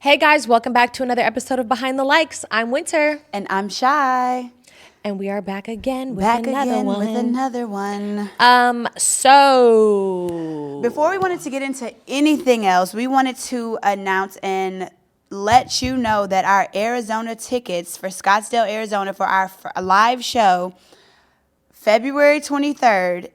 Hey guys, welcome back to another episode of Behind the Likes. I'm Winter. And I'm Shy. And we are back again with another one. So before we wanted to get into anything else, we wanted to announce and let you know that our Arizona tickets for Scottsdale, Arizona for our live show, February 23rd,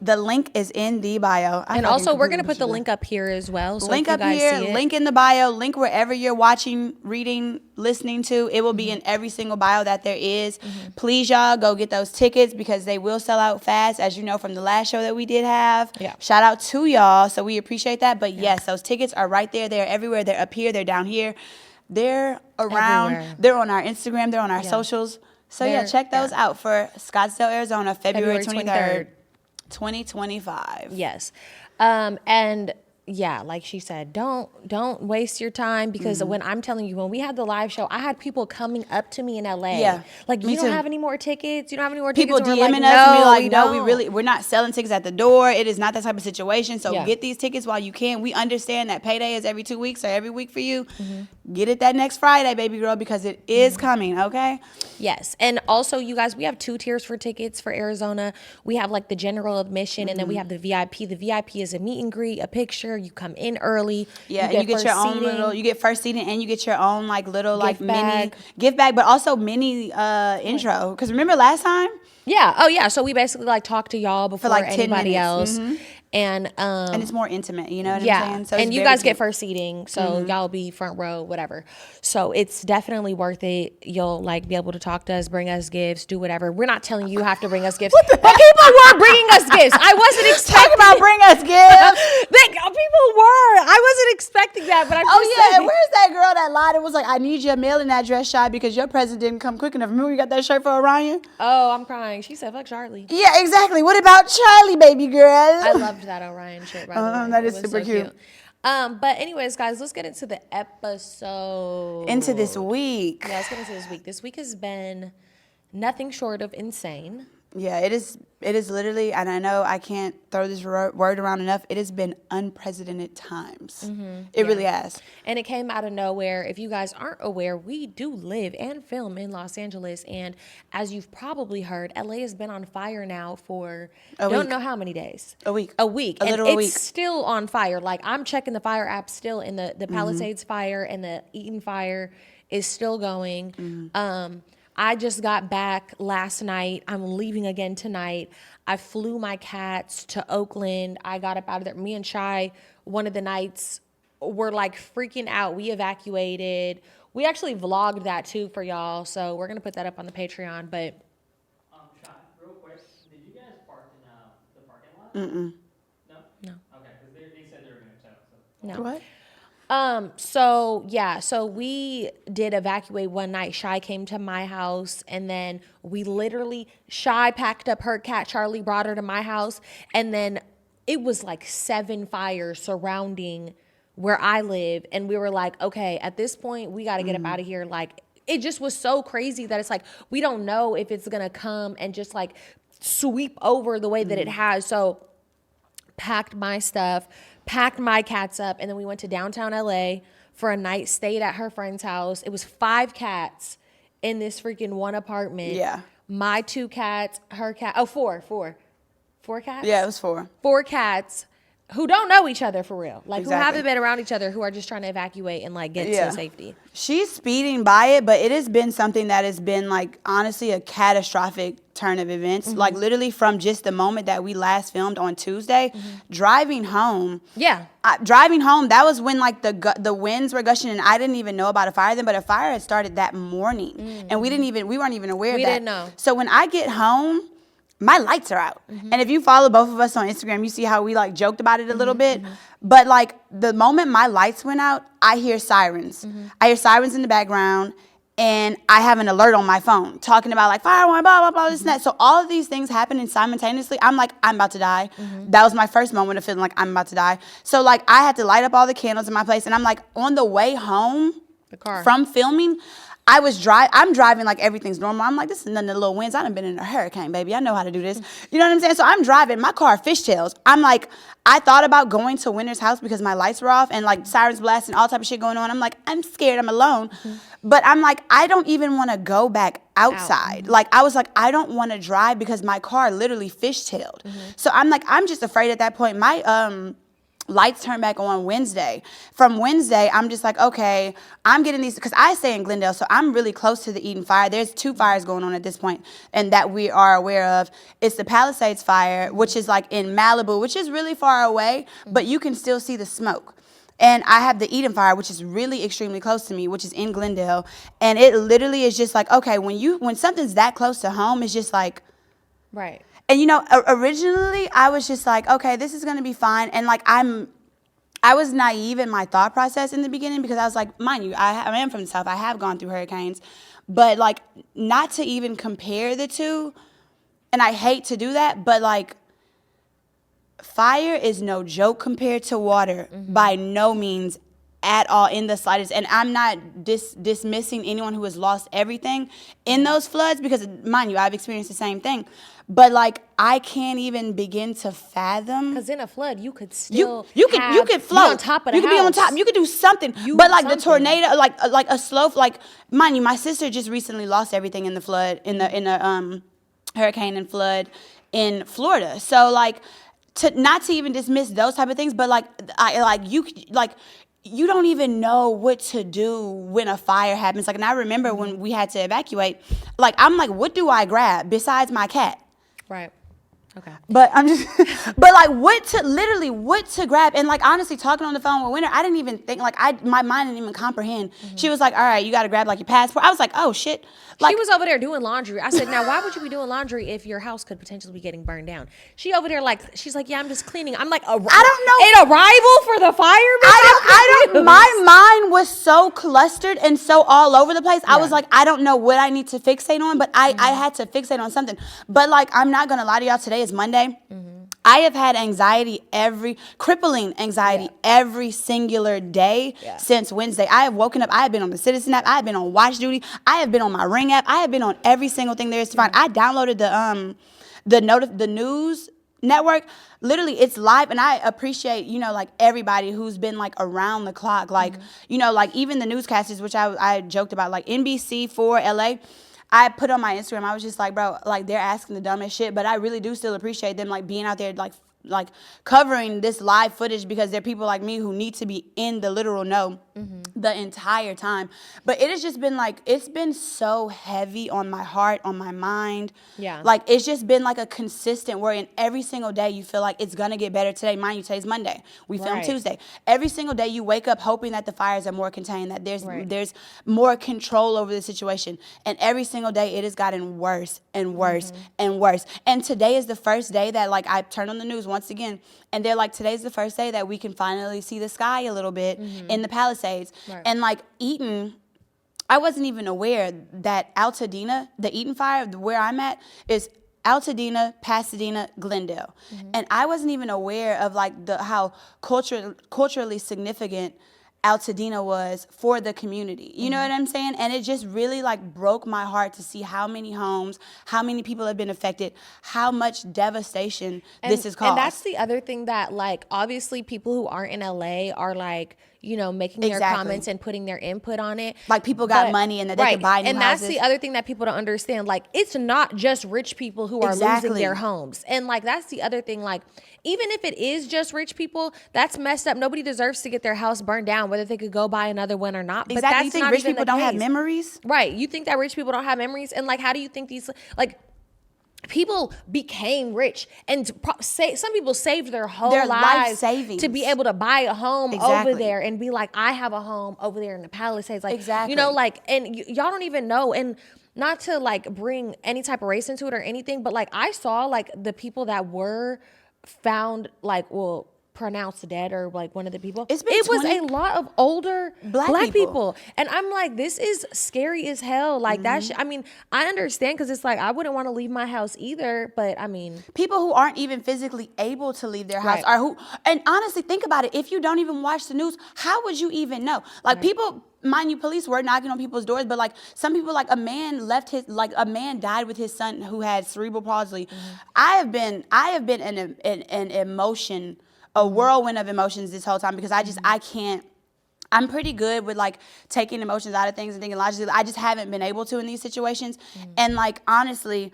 the link is in the bio. And also, we're going to put the link up here as well. So link up here, link in the bio, link wherever you're watching, reading, listening to. It will be in every single bio that there is. Please, y'all, go get those tickets because they will sell out fast, as you know from the last show that we did have. Yeah. Shout out to y'all. So we appreciate that. But yes, those tickets are right there. They're everywhere. They're up here. They're down here. They're around. Everywhere. They're on our Instagram. They're on our socials. So check those out for Scottsdale, Arizona, February 23rd. 2025. Yes. And yeah, like she said, don't waste your time because when I'm telling you, when we had the live show, I had people coming up to me in LA. Yeah. Like, you don't have any more tickets? You don't have any more people tickets? DMing like, us and be like, no, we're not selling tickets at the door. It is not that type of situation. So Yeah. get these tickets while you can. We understand that payday is every 2 weeks or every week for you. Get it that next Friday, baby girl, because it is coming, okay? Yes. And also, you guys, we have 2 tiers for tickets for Arizona. We have like the general admission and then we have the VIP. The VIP is a meet and greet, a picture. You come in early. Yeah, and you get your own little, you get first seating and you get your own like little like mini gift bag, but also mini intro. Because remember last time? Yeah. Oh, yeah. So we basically like talk to y'all before like 10 anybody minutes. else. And it's more intimate, you know what I'm saying? So and you guys get first seating, so y'all be front row, whatever. So it's definitely worth it. You'll like be able to talk to us, bring us gifts, do whatever. We're not telling you have to bring us gifts, but people were bringing us gifts. I wasn't expecting. Talk about bring us gifts. People were. I wasn't expecting that, but I'm just saying. And where's that girl that lied and was like, I need your mailing address, Shy, because your present didn't come quick enough. Remember you got that shirt for Orion? Oh, I'm crying. She said, fuck Charlie. Yeah, exactly. What about Charlie, baby girl? I loved that Orion shirt, by the way. That is super cute. But anyways, guys, let's get into the episode. Into this week. Yeah, let's get into this week. This week has been nothing short of insane. Yeah, it is literally, and I know I can't throw this word around enough, it has been unprecedented times. It really has. And it came out of nowhere. If you guys aren't aware, we do live and film in Los Angeles. And as you've probably heard, LA has been on fire now for don't know how many days. A week. A week. A literal week. It's still on fire. Like, I'm checking the fire app still, and the Palisades fire and the Eaton fire is still going. I just got back last night. I'm leaving again tonight. I flew my cats to Oakland. I got up out of there. Me and Shy, one of the nights, were like freaking out. We evacuated. We actually vlogged that too for y'all. So we're going to put that up on the Patreon. But Shy, real quick, did you guys park in the parking lot? No? No. Okay, because they said they were going to tow. So. no. What? So we did evacuate one night. Shy came to my house, and then we literally, Shy packed up her cat, Charlie brought her to my house, and then it was like 7 fires surrounding where I live, and we were like, okay, at this point, we got to get up out of here. Like, it just was so crazy that it's like, we don't know if it's going to come and just like sweep over the way that it has. So packed my stuff, packed my cats up, and then we went to downtown LA for a night, stayed at her friend's house. It was 5 cats in this freaking one apartment. Yeah. My 2 cats, her cat, 4 cats? Yeah, it was 4. 4 cats who don't know each other for real. Like, Exactly. who haven't been around each other, who are just trying to evacuate and like get to safety. She's speeding by it, but it has been something that has been like honestly a catastrophic turn of events. Like literally from just the moment that we last filmed on Tuesday, driving home. Yeah. Driving home, that was when like the winds were gushing, and I didn't even know about a fire then, but a fire had started that morning, and we weren't even aware of that. We didn't know. So when I get home, my lights are out. And if you follow both of us on Instagram, you see how we like joked about it a little bit. But like the moment my lights went out, I hear sirens. I hear sirens in the background, and I have an alert on my phone talking about like fire warning, blah, blah, blah, this and that. So all of these things happening simultaneously. I'm like, I'm about to die. That was my first moment of feeling like I'm about to die. So like I had to light up all the candles in my place, and I'm like on the way home The car. from filming, I'm driving like everything's normal. I'm like, this is none of the little winds. I done been in a hurricane, baby. I know how to do this. You know what I'm saying? So I'm driving. My car fishtails. I'm like, I thought about going to Winter's house because my lights were off and like sirens blasting, all type of shit going on. I'm like, I'm scared. I'm alone. But I'm like, I don't even want to go back outside. Like, I was like, I don't want to drive because my car literally fishtailed. So I'm like, I'm just afraid at that point. My lights turn back on Wednesday. From Wednesday, I'm just like, okay, I'm getting these, because I stay in Glendale, so I'm really close to the Eden fire. There's 2 fires going on at this point, and that we are aware of. It's the Palisades fire, which is like in Malibu, which is really far away, but you can still see the smoke. And I have the Eden fire, which is really extremely close to me, which is in Glendale. And it literally is just like, okay, when something's that close to home, it's just like, Right. and you know, originally I was just like, okay, this is gonna be fine. And like I was naive in my thought process in the beginning because I was like, mind you, I am from the South. I have gone through hurricanes, but like not to even compare the two. And I hate to do that, but like fire is no joke compared to water by no means at all in the slightest. And I'm not dismissing anyone who has lost everything in those floods because, mind you, I've experienced the same thing. But like I can't even begin to fathom. Because in a flood, you could still you could float. Be on top of the you could be on top. You could do something. But like the tornado, like a slow, like mind you, my sister just recently lost everything in the flood in the hurricane and flood in Florida. So like not to even dismiss those type of things, but like you don't even know what to do when a fire happens. Like, and I remember when we had to evacuate, like, I'm like, what do I grab besides my cat? Right. Okay. But I'm just, but like what to grab. And like, honestly, talking on the phone with Winter, I didn't even think, like, my mind didn't even comprehend. She was like, all right, you got to grab like your passport. I was like, oh shit. Like, she was over there doing laundry. I said, now, why would you be doing laundry if your house could potentially be getting burned down? She over there like, she's like, yeah, I'm just cleaning. I'm like, I don't know. An arrival for the fire? I don't, my mind was so clustered and so all over the place. I was like, I don't know what I need to fixate on, but I had to fixate on something. But like, I'm not going to lie to y'all, today is Monday. I have had crippling anxiety every singular day since Wednesday. I have woken up, I have been on the Citizen app, I have been on Watch Duty, I have been on my Ring app, I have been on every single thing there is to find. I downloaded the news network. Literally, it's live, and I appreciate, you know, like everybody who's been like around the clock, like, you know, like even the newscasters, which I joked about, like NBC for LA. I put on my Instagram, I was just like, bro, like they're asking the dumbest shit, but I really do still appreciate them like being out there like covering this live footage because there are people like me who need to be in the literal know the entire time. But it has just been like, it's been so heavy on my heart, on my mind. Yeah. Like it's just been like a consistent worry, and every single day you feel like it's gonna get better. Today, mind you, today's Monday. We film Tuesday. Every single day you wake up hoping that the fires are more contained, that there's more control over the situation. And every single day it has gotten worse and worse and worse. And today is the first day that like I turned on the news once again, and they're like, today's the first day that we can finally see the sky a little bit in the Palisades. And like Eaton, I wasn't even aware that Altadena, the Eaton fire, where I'm at, is Altadena, Pasadena, Glendale. And I wasn't even aware of like how culturally significant Altadena was for the community. You know what I'm saying? And it just really like broke my heart to see how many homes, how many people have been affected, how much devastation this has caused. And that's the other thing that like, obviously people who aren't in LA are like, you know, making their comments and putting their input on it. Like people got money and that they could buy new houses. And that's the other thing that people don't understand. Like, it's not just rich people who are losing their homes. And like, that's the other thing. Like, even if it is just rich people, that's messed up. Nobody deserves to get their house burned down, whether they could go buy another one or not. But that's you think not rich even people the don't case. have memories? Right. You think that rich people don't have memories? And like, how do you think these, like, people became rich, and some people saved their whole lives to be able to buy a home over there and be like, I have a home over there in the Palisades. Like, you know, like, and y'all don't even know. And not to like bring any type of race into it or anything, but like I saw like the people that were found like, well, pronounced dead, or like one of the people, it was a lot of older black people. And I'm like, this is scary as hell. Like that I mean, I understand, because it's like I wouldn't want to leave my house either, but I mean, people who aren't even physically able to leave their house are and honestly, think about it, if you don't even watch the news, how would you even know? Like people mind you, police were knocking on people's doors, but like some people, like a man died with his son who had cerebral palsy. I have been in an emotion, a whirlwind of emotions this whole time, because I can't. I'm pretty good with like taking emotions out of things and thinking logically. I just haven't been able to in these situations. And like honestly,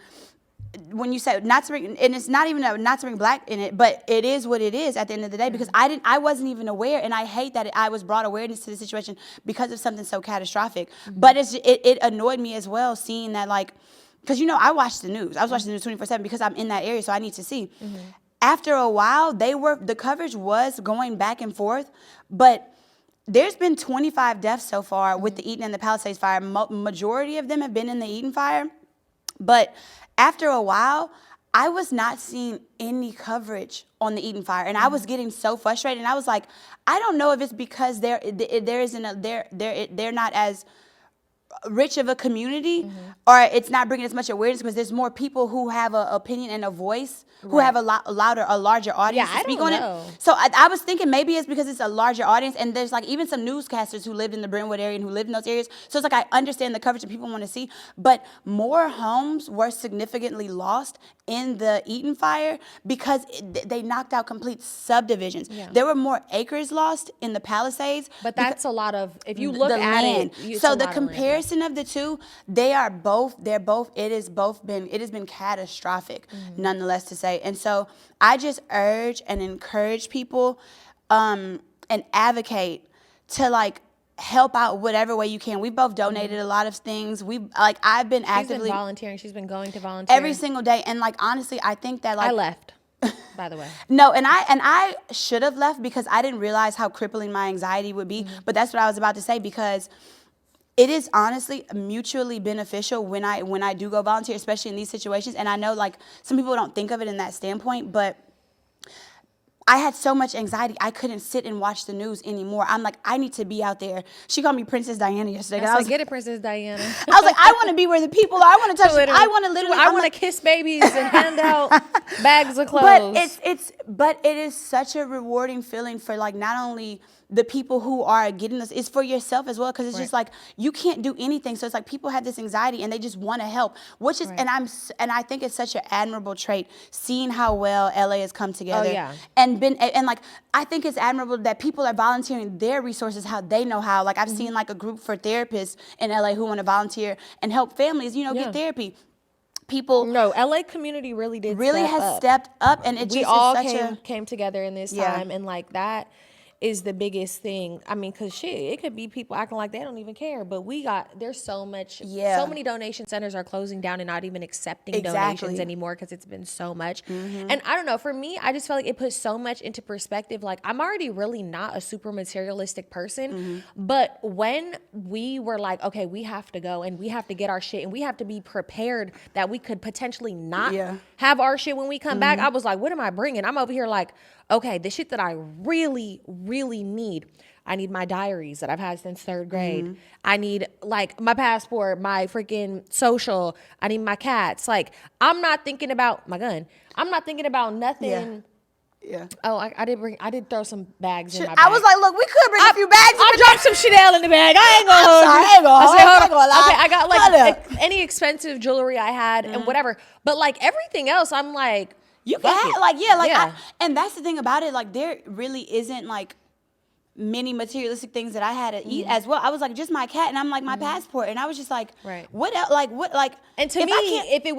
when you say not to bring, and it's not even not to bring black in it, but it is what it is at the end of the day, because I wasn't even aware, and I hate that I was brought awareness to the situation because of something so catastrophic. But it annoyed me as well, seeing that, like, because I watch the news. I was watching the news 24/7 because I'm in that area, so I need to see. After a while, the coverage was going back and forth, but there's been 25 deaths so far with the Eaton and the Palisades fire. Majority of them have been in the Eaton fire. But after a while, I was not seeing any coverage on the Eaton fire, and I was getting so frustrated. And I was like, I don't know if it's because they're not as rich of a community, or it's not bringing as much awareness because there's more people who have an opinion and a voice, who have a larger audience to speak on it. So I was thinking maybe it's because it's a larger audience, and there's like even some newscasters who lived in the Brentwood area and who lived in those areas. So it's like I understand the coverage that people want to see, but more homes were significantly lost in the Eaton fire because they knocked out complete subdivisions. There were more acres lost in the Palisades. But that's a lot of, if you look at land. it, So the comparison of the two, it has been catastrophic, nonetheless, to say. And so I just urge and encourage people and advocate to like help out whatever way you can. We both donated a lot of things. I've been actively. She's been volunteering. She's been going to volunteer every single day. And like honestly, I think that like I left, by the way. No, and I should have left because I didn't realize how crippling my anxiety would be. But that's what I was about to say, because it is honestly mutually beneficial when I do go volunteer, especially in these situations. And I know like some people don't think of it in that standpoint, but I had so much anxiety, I couldn't sit and watch the news anymore. I'm like, I need to be out there. She called me Princess Diana yesterday. I was like, get it, Princess Diana. I was like, I want to be where the people are. I want to touch them. I want to literally. I want to kiss babies and hand out bags of clothes. But it is such a rewarding feeling for like not only the people who are getting this, it's for yourself as well, because it's just like you can't do anything. So it's like people have this anxiety and they just want to help, which is and I think it's such an admirable trait, seeing how well LA has come together. And like I think it's admirable that people are volunteering their resources how they know how. Like I've seen like a group for therapists in LA who want to volunteer and help families, get therapy. LA community really stepped up, and it we just all is such came together in this time, and like that is the biggest thing. I mean, because it could be people acting like they don't even care, but there's so much, so many donation centers are closing down and not even accepting donations anymore because it's been so much. And I don't know, for me, I just felt like it put so much into perspective. Like I'm already really not a super materialistic person, but when we were like, okay, we have to go and we have to get our shit and we have to be prepared that we could potentially not have our shit when we come back, I was like, what am I bringing? I'm over here like, okay, the shit that I really, really need. I need my diaries that I've had since third grade. I need like my passport, my freaking social. I need my cats. Like I'm not thinking about my gun. I'm not thinking about nothing. Oh, I did throw some bags in my bag. I was like, look, we could bring a few bags. I dropped some Chanel in the bag. I ain't gonna hold you. Okay, I got like any expensive jewelry I had and whatever. But like everything else, I'm like, you can and that's the thing about it. Like there really isn't like many materialistic things that I had to eat as well. I was like, just my cat, and I'm like my passport, and I was just like, what else? Like what? Like, and to me, if it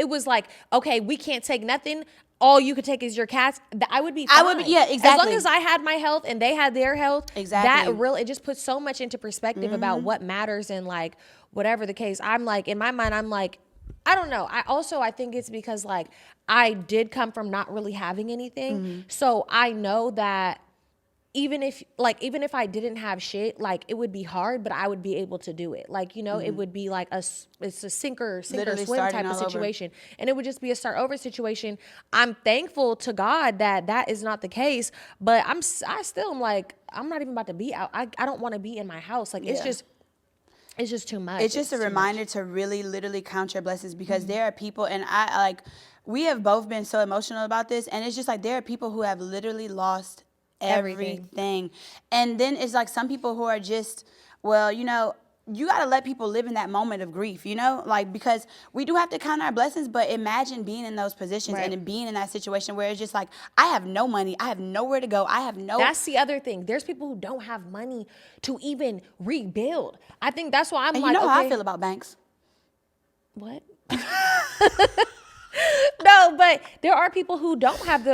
was like, okay, we can't take nothing. All you could take is your cats. I would be fine. I would be, exactly. As long as I had my health and they had their health. Exactly. It just puts so much into perspective about what matters and like whatever the case. I'm like, in my mind, I'm like, I don't know. I think it's because like I did come from not really having anything. So I know that even if I didn't have shit, like it would be hard, but I would be able to do it. Like, it would be like it's a sink or swim type of situation. And it would just be a start over situation. I'm thankful to God that is not the case, but I still am like, I'm not even about to be out. I don't want to be in my house. Like it's just too much. It's just a reminder to really literally count your blessings, because there are people, and we have both been so emotional about this, and it's just like there are people who have literally lost everything. And then it's like some people who are just Well, you know, you got to let people live in that moment of grief, you know, like, because we do have to count our blessings, but imagine being in those positions Right. and being in that situation where it's just like, I have no money, I have nowhere to go, I have no. That's the other thing. There's people who don't have money to even rebuild. I think that's why I'm And like, you know how okay, I feel about banks. what? No, but there are people who don't have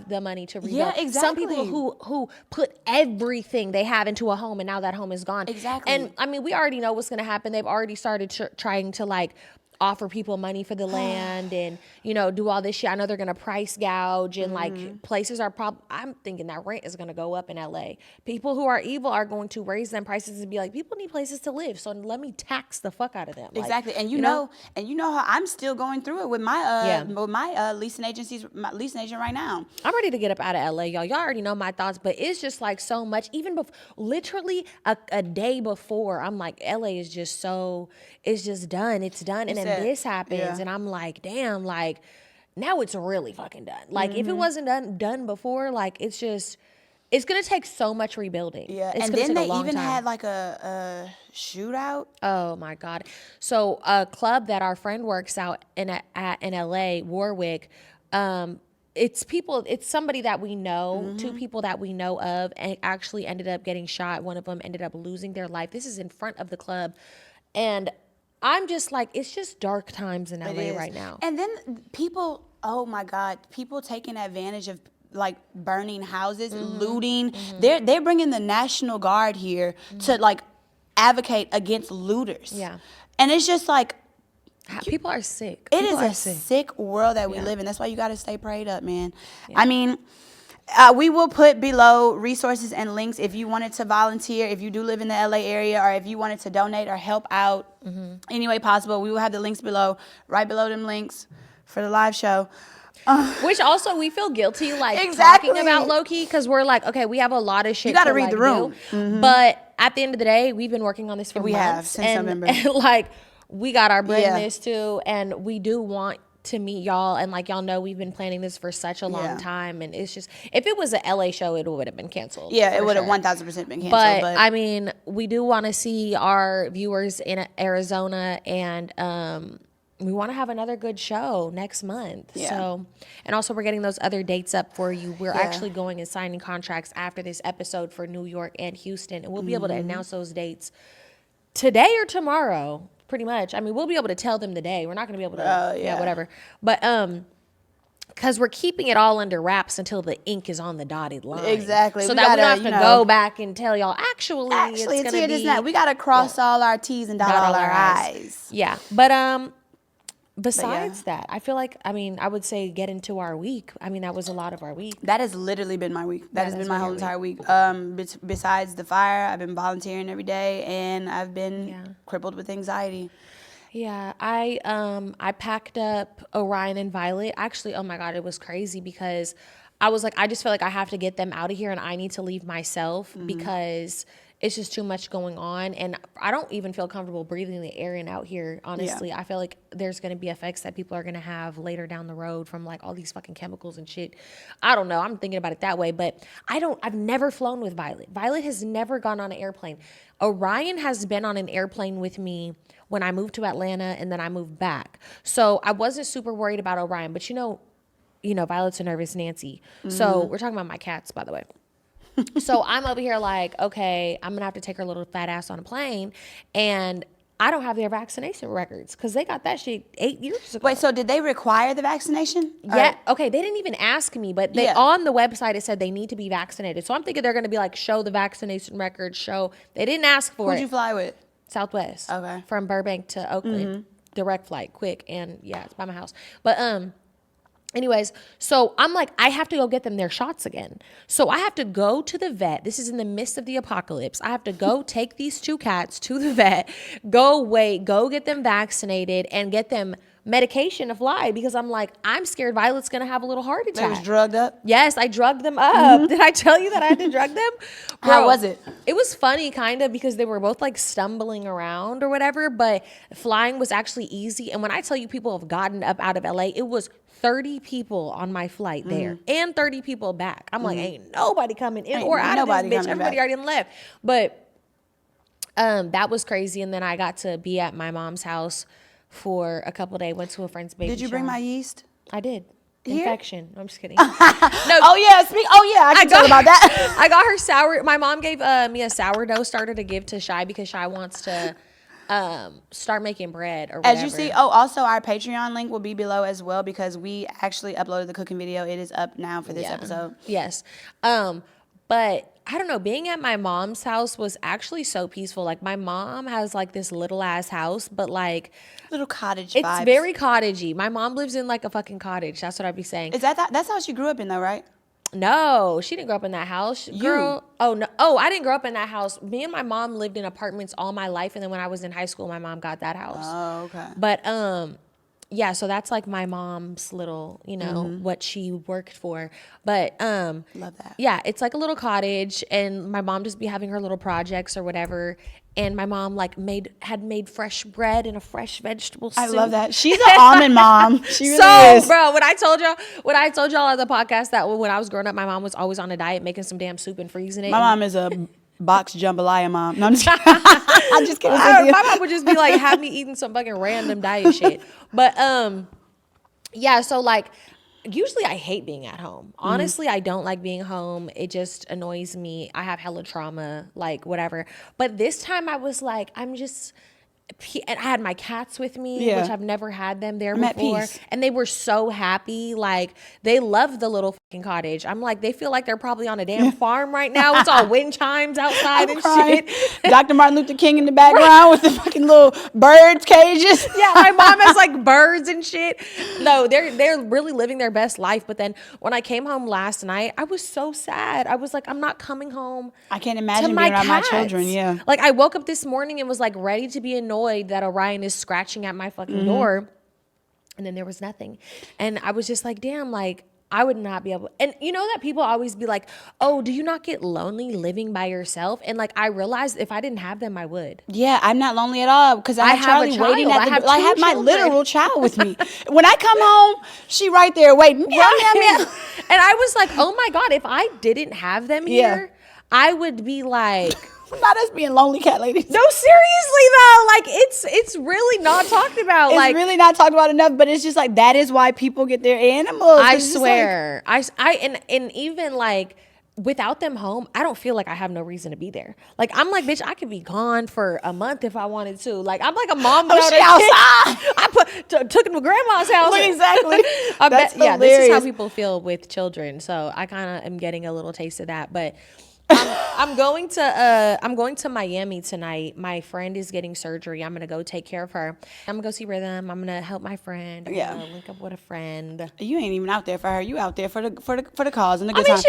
the money to rebuild. Yeah, Some people exactly. who put everything they have into a home and now that home is gone. Exactly. And I mean, we already know what's going to happen. They've already started trying to like offer people money for the land and, you know, do all this shit. I know they're going to price gouge and like places are I'm thinking that rent is going to go up in LA. People who are evil are going to raise them prices and be like, people need places to live. So let me tax the fuck out of them. Exactly. Like, And you know how I'm still going through it with my leasing agent right now. I'm ready to get up out of LA, y'all. Y'all already know my thoughts, but it's just like so much. Even before, literally a day before, I'm like, LA is just so, it's just done. It's done. And then this happens, and I'm like, damn, like now it's really fucking done. Like if it wasn't done before, like it's gonna take so much rebuilding. Yeah, It's and gonna then take a they long even time. had like a shootout. Oh my God. So a club that our friend works out in LA, Warwick, it's somebody that we know, two people that we know of, and actually ended up getting shot. One of them ended up losing their life. This is in front of the club. And I'm just like, it's just dark times in LA right now. And then people, oh my God, people taking advantage of like burning houses, looting. They're bringing the National Guard here to like advocate against looters. Yeah. And it's just like, People are sick. it People is are a sick world that we live in. That's why you got to stay prayed up, man. Yeah. I mean, we will put below resources and links if you wanted to volunteer, if you do live in the LA area, or if you wanted to donate or help out any way possible. We will have the links below, right below them links for the live show. Which also we feel guilty like Exactly. talking about low-key because we're like, okay, we have a lot of shit. You gotta to, read like, the room. do. But at the end of the day, we've been working on this for We months. have, since and, November. And like we got our bread Yeah. in this too, and we do want to meet y'all. And like y'all know, we've been planning this for such a long Yeah. time. And it's just, if it was an LA show, it would have been canceled. Yeah, it for would have sure. 1,000% been canceled. But, But I mean, we do want to see our viewers in Arizona, and we want to have another good show next month. Yeah. So, and also we're getting those other dates up for you. We're actually going and signing contracts after this episode for New York and Houston, and we'll be able to announce those dates today or tomorrow, pretty much. I mean, we'll be able to tell them the day. We're not going to be able to, yeah. whatever. But because we're keeping it all under wraps until the ink is on the dotted line. Exactly. So We that we gotta, don't have to go back and tell y'all, actually it's it's going here, to this, be. and that. We got to cross all our T's and dot all our I's. Yeah. But besides that, I feel like, I mean, I would say get into our week. I mean, that was a lot of our week. That has literally been my week. That has been my whole entire week. Besides the fire, I've been volunteering every day, and I've been crippled with anxiety. Yeah, I packed up Orion and Violet. Actually, oh my God, it was crazy because I was like, I just feel like I have to get them out of here and I need to leave myself because it's just too much going on. And I don't even feel comfortable breathing the air in out here, honestly. I feel like there's going to be effects that people are going to have later down the road from like all these fucking chemicals and shit. I don't know. I'm thinking about it that way, but I've never flown with Violet. Violet has never gone on an airplane. Orion has been on an airplane with me when I moved to Atlanta and then I moved back. So I wasn't super worried about Orion, but you know, Violet's a nervous Nancy. So we're talking about my cats, by the way. So I'm over here like, okay, I'm going to have to take her little fat ass on a plane. And I don't have their vaccination records because they got that shit 8 years ago. Wait, so did they require the vaccination? Yeah. Okay. They didn't even ask me, but on the website, it said they need to be vaccinated. So I'm thinking they're going to be like, show the vaccination record, show. They didn't ask for Who'd it. you fly with? Southwest. Okay. From Burbank to Oakland. Direct flight, quick. And yeah, it's by my house. But, anyways, so I'm like, I have to go get them their shots again. So I have to go to the vet. This is in the midst of the apocalypse. I have to go take these two cats to the vet, go get them vaccinated and get them medication to fly because I'm like, I'm scared Violet's going to have a little heart attack. They was drugged up? Yes, I drugged them up. Did I tell you that I had to drug them? Bro, How was it? It was funny, kind of, because they were both like stumbling around or whatever, but flying was actually easy. And when I tell you people have gotten up out of LA, it was 30 people on my flight there and 30 people back. I'm like, ain't nobody coming in or out of this bitch. Everybody already left. But That was crazy. And then I got to be at my mom's house for a couple days. Went to a friend's baby Did you bring shower. my yeast? I did. Here? Infection. I'm just kidding. Oh yeah, I can tell about that. I got her sour. My mom gave me a sourdough starter to give to Shy because Shy wants to start making bread or whatever. As you see, also our Patreon link will be below as well because we actually uploaded the cooking video. It is up now for this episode. Yes. But I don't know, being at my mom's house was actually so peaceful. Like my mom has like this little ass house, but like Little cottage it's vibes. very cottagey. My mom lives in like a fucking cottage. That's what I'd be saying. Is that's how she grew up in though, right? No, she didn't grow up in that house. Girl, oh no. Oh, I didn't grow up in that house. Me and my mom lived in apartments all my life, and then when I was in high school, my mom got that house. Oh, okay. But yeah, so that's like my mom's little, you know, what she worked for. But Love that. yeah, it's like a little cottage, and my mom just be having her little projects or whatever. And my mom like had made fresh bread and a fresh vegetable soup. I love that. She's an almond mom. She really So, is. bro, when I told y'all on the podcast that when I was growing up, my mom was always on a diet, making some damn soup and freezing it. My mom is a box jambalaya mom. No, I'm just kidding. I'm just kidding. My mom would just be like, have me eating some fucking random diet shit. But yeah, so like usually I hate being at home. Honestly, I don't like being home. It just annoys me. I have hella trauma, like whatever. But this time I was like, and I had my cats with me, Yeah. which I've never had them there I'm at before. peace. And they were so happy. Like they love the little fucking cottage. I'm like, they feel like they're probably on a damn farm right now. It's all wind chimes outside and Crying. shit. Dr. Martin Luther King in the background with the fucking little birds cages. Yeah, my mom has like birds and shit. No, they're really living their best life. But then when I came home last night, I was so sad. I was like, I'm not coming home. I can't To imagine my being around my cats. children. Yeah. Like I woke up this morning and was like ready to be annoyed that Orion is scratching at my fucking door. And then there was nothing. And I was just like, damn, like I would not be able. And you know that people always be like, oh, do you not get lonely living by yourself? And like I realized if I didn't have them, I would. Yeah, I'm not lonely at all because I have have a Charlie waiting child. at the. I I have have two my children. literal child with me. When I come home, she right there waiting. Meow, meow, meow. And I was like, oh my God, if I didn't have them here, I would be like, Not us being lonely cat ladies. no, seriously though, like it's really not talked about. It's like really not talked about enough, but it's just like that is why people get their animals. I It's just swear, and even like without them home, I don't feel like I have no reason to be there. Like I'm like, bitch, I could be gone for a month if I wanted to. Like I'm like a mom without she a kid. outside. I took him to grandma's house. Like, exactly. I That's bet, yeah, this is how hilarious. people feel with children. So I kind of am getting a little taste of that, but. I'm going to Miami tonight. My friend is getting surgery. I'm gonna go take care of her. I'm gonna go see Rhythm. I'm gonna help my friend. I'm Yeah. gonna link up with a friend. You ain't even out there for her. You out there for the cause and the I good mean, time.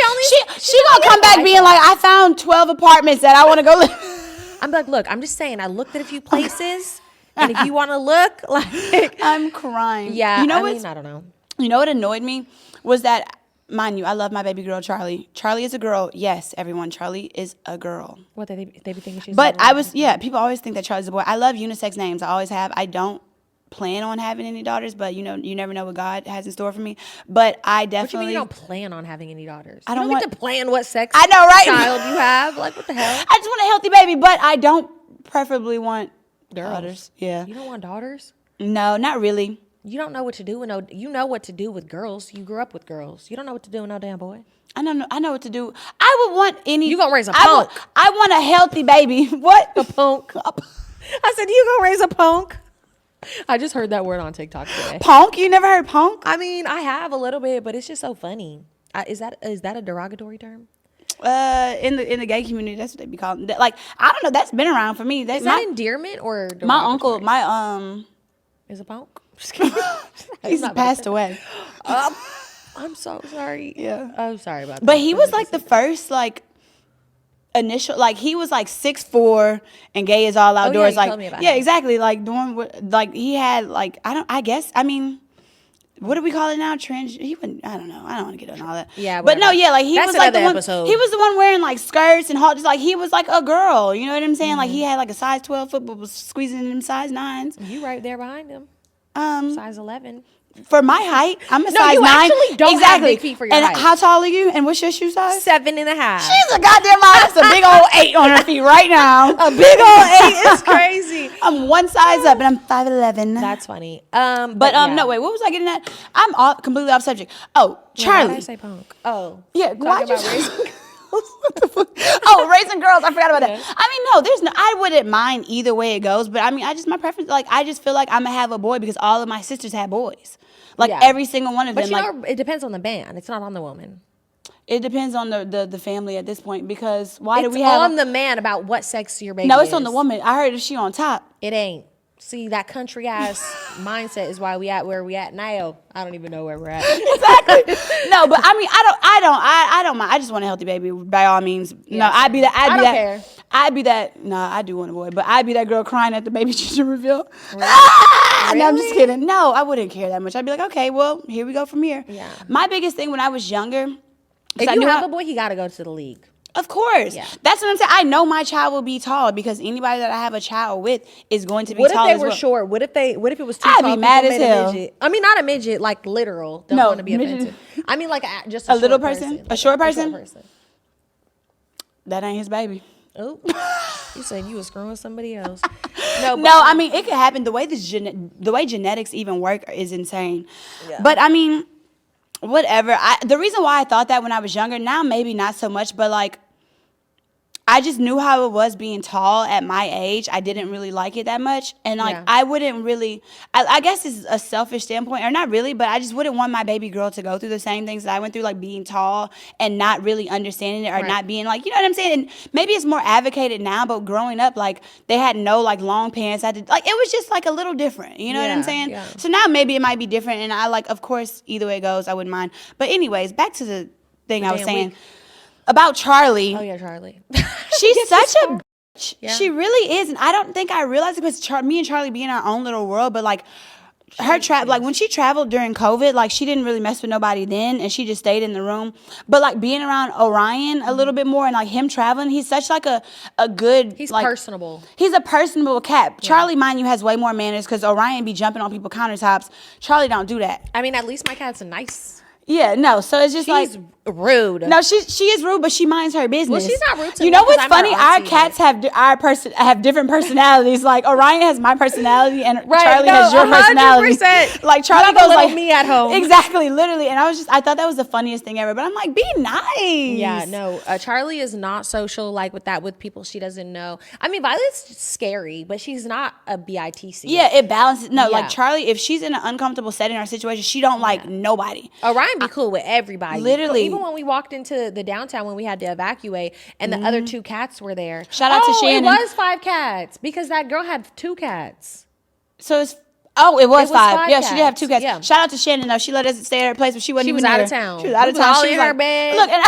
she She gonna come back being like, I found 12 apartments that I want to go live. I'm like, look, I'm just saying. I looked at a few places, and if you want to look, like, I'm crying. yeah, You know I don't know. You know what annoyed me was that, mind you, I love my baby girl Charlie. Charlie is a girl. Yes, everyone. Charlie is a girl. What they be thinking she's. But a boy? people always think that Charlie's a boy. I love unisex names. I always have. I don't plan on having any daughters, but you know, you never know what God has in store for me. But I What you definitely mean you don't plan on having any daughters? I You don't get want- to plan what sex. I know, right? Child you have. Like what the hell? I just want a healthy baby, but I don't preferably want Girls. daughters. Yeah. You don't want daughters. No, not really. You don't know what to do with you know what to do with girls. You grew up with girls. You don't know what to do with no damn boy. I don't know. I know what to do. I would want any. You gonna raise a I punk. I want a healthy baby. What? A punk. I said you gonna raise a punk. I just heard that word on TikTok today. Punk? You never heard punk? I mean, I have a little bit, but it's just so funny. Is that a derogatory term? In the gay community, that's what they be calling. Like, I don't know. That's been around for me. That's Is that endearment or derogatory? my uncle. My is a punk. Just kidding. he's not passed away. I'm so sorry. Yeah. I'm sorry about that. But he was like the first like initial, like he was like 6'4" and gay is all outdoors. you like told me about yeah, him. exactly. Like doing what like he had like I guess I mean. What do we call it now? He wouldn't. I don't know. I don't want to get on all that. Yeah, but no, whatever. yeah, like he That's was like the another one. episode. He was the one wearing like skirts and just like he was like a girl. You know what I'm saying? Like he had like a size 12 foot, but was squeezing in them size 9s. You right there behind him. Um, Size 11. for my height, I'm a No, size you 9. actually don't have exactly. big feet for your and height. how tall are you? And what's your shoe size? 7.5. She's a goddamn lie. That's a big old 8 on her feet right now. A big old 8 is crazy. I'm one size up, and I'm 5'11". That's funny. But yeah. no, wait. What was I getting at? I'm completely off subject. Oh, Yeah, why did I Charlie. say punk? Oh. Yeah, why'd Talking you about raising What the fuck? Oh, raising girls. I forgot about Yeah. that. I mean, no, there's no. I wouldn't mind either way it goes, but I mean, my preference. Like, I just feel like I'm gonna have a boy because all of my sisters had boys. Like Yeah. every single one of But them. you Like, know, it depends on the man. It's not on the woman. it depends on the family at this point because why It's do we have? on the man about what sex your baby No, it's is. on the woman. I heard she on top. It ain't. See, that country ass mindset is why we at where we at now. I don't even know where we're at. Exactly. No, but I mean, I don't mind. I just want a healthy baby by all means. Yeah, No, I'd be that. I don't care. I'd be that. No, I do want a boy, but I'd be that girl crying at the baby gender reveal. Really? No, I'm just kidding. No, I wouldn't care that much. I'd be like, okay, well, here we go from here. Yeah. My biggest thing when I was younger, 'cause If I you knew have how- a boy, he got to go to the league. of course. Yeah. That's what I'm saying. I know my child will be tall because anybody that I have a child with is going to be What if tall they as were well. short? What if it was too I'd tall? be mad people as made a hell. midget? I mean, not a midget, like literal. Don't No, want to be midget. offensive. I mean, like just A a little short person? A Like short person? person. That ain't his baby. Oh, you said you was screwing somebody else. No, but, No, I mean it could happen. The way the way genetics even work is insane. Yeah. But I mean, whatever. The reason why I thought that when I was younger, now maybe not so much, but like I just knew how it was being tall at my age. I didn't really like it that much. And like Yeah. I wouldn't really I guess it's a selfish standpoint, or not really, but I just wouldn't want my baby girl to go through the same things that I went through, like being tall and not really understanding it, or Right. not being like, you know what I'm saying? And maybe it's more advocated now, but growing up, like they had no like long pants. Like it was just like a little different. You know what I'm Yeah, saying? yeah. So now maybe it might be different, and I like, of course, either way it goes, I wouldn't mind. But anyways, back to the thing I was damn saying week. about Charlie. oh yeah, Charlie. She's such a bitch. Yeah. She really is, and I don't think I realized it because me and Charlie be in our own little world. But like her like when she traveled during COVID, like she didn't really mess with nobody then, and she just stayed in the room. But like being around Orion a little bit more, and like him traveling, he's such like a good. He's like, personable. He's a personable cat. Charlie, mind you, has way more manners because Orion be jumping on people's countertops. Charlie don't do that. I mean, at least my cat's nice. Yeah, no. So it's just She's like. rude. No, she is rude, but she minds her business. Well, she's not rude to You me know 'cause what's I'm her funny? Our auntie, cats have different personalities. Like Orion has my personality, and Right, Charlie no, has your 100%. personality. Like Charlie You have a goes little like me at home. Exactly, literally. And I thought that was the funniest thing ever. But I'm like, be nice. Yeah, no. Charlie is not social like with people she doesn't know. I mean, Violet's scary, but she's not a bitch. Yeah, it balances. No, Yeah. like Charlie, if she's in an uncomfortable setting or situation, she don't like nobody. Orion be cool with everybody. Literally. Even when we walked into the downtown when we had to evacuate and the other 2 cats were there. Shout out to Shannon. It was 5 cats because that girl had 2 cats. So it's. Oh, it was 5. Yeah, cats. she did have 2 cats. Yeah. Shout out to Shannon though. She let us stay at her place, but she wasn't She was even out of here. town. She was out of We was town. all She in was her like, bed. Look, and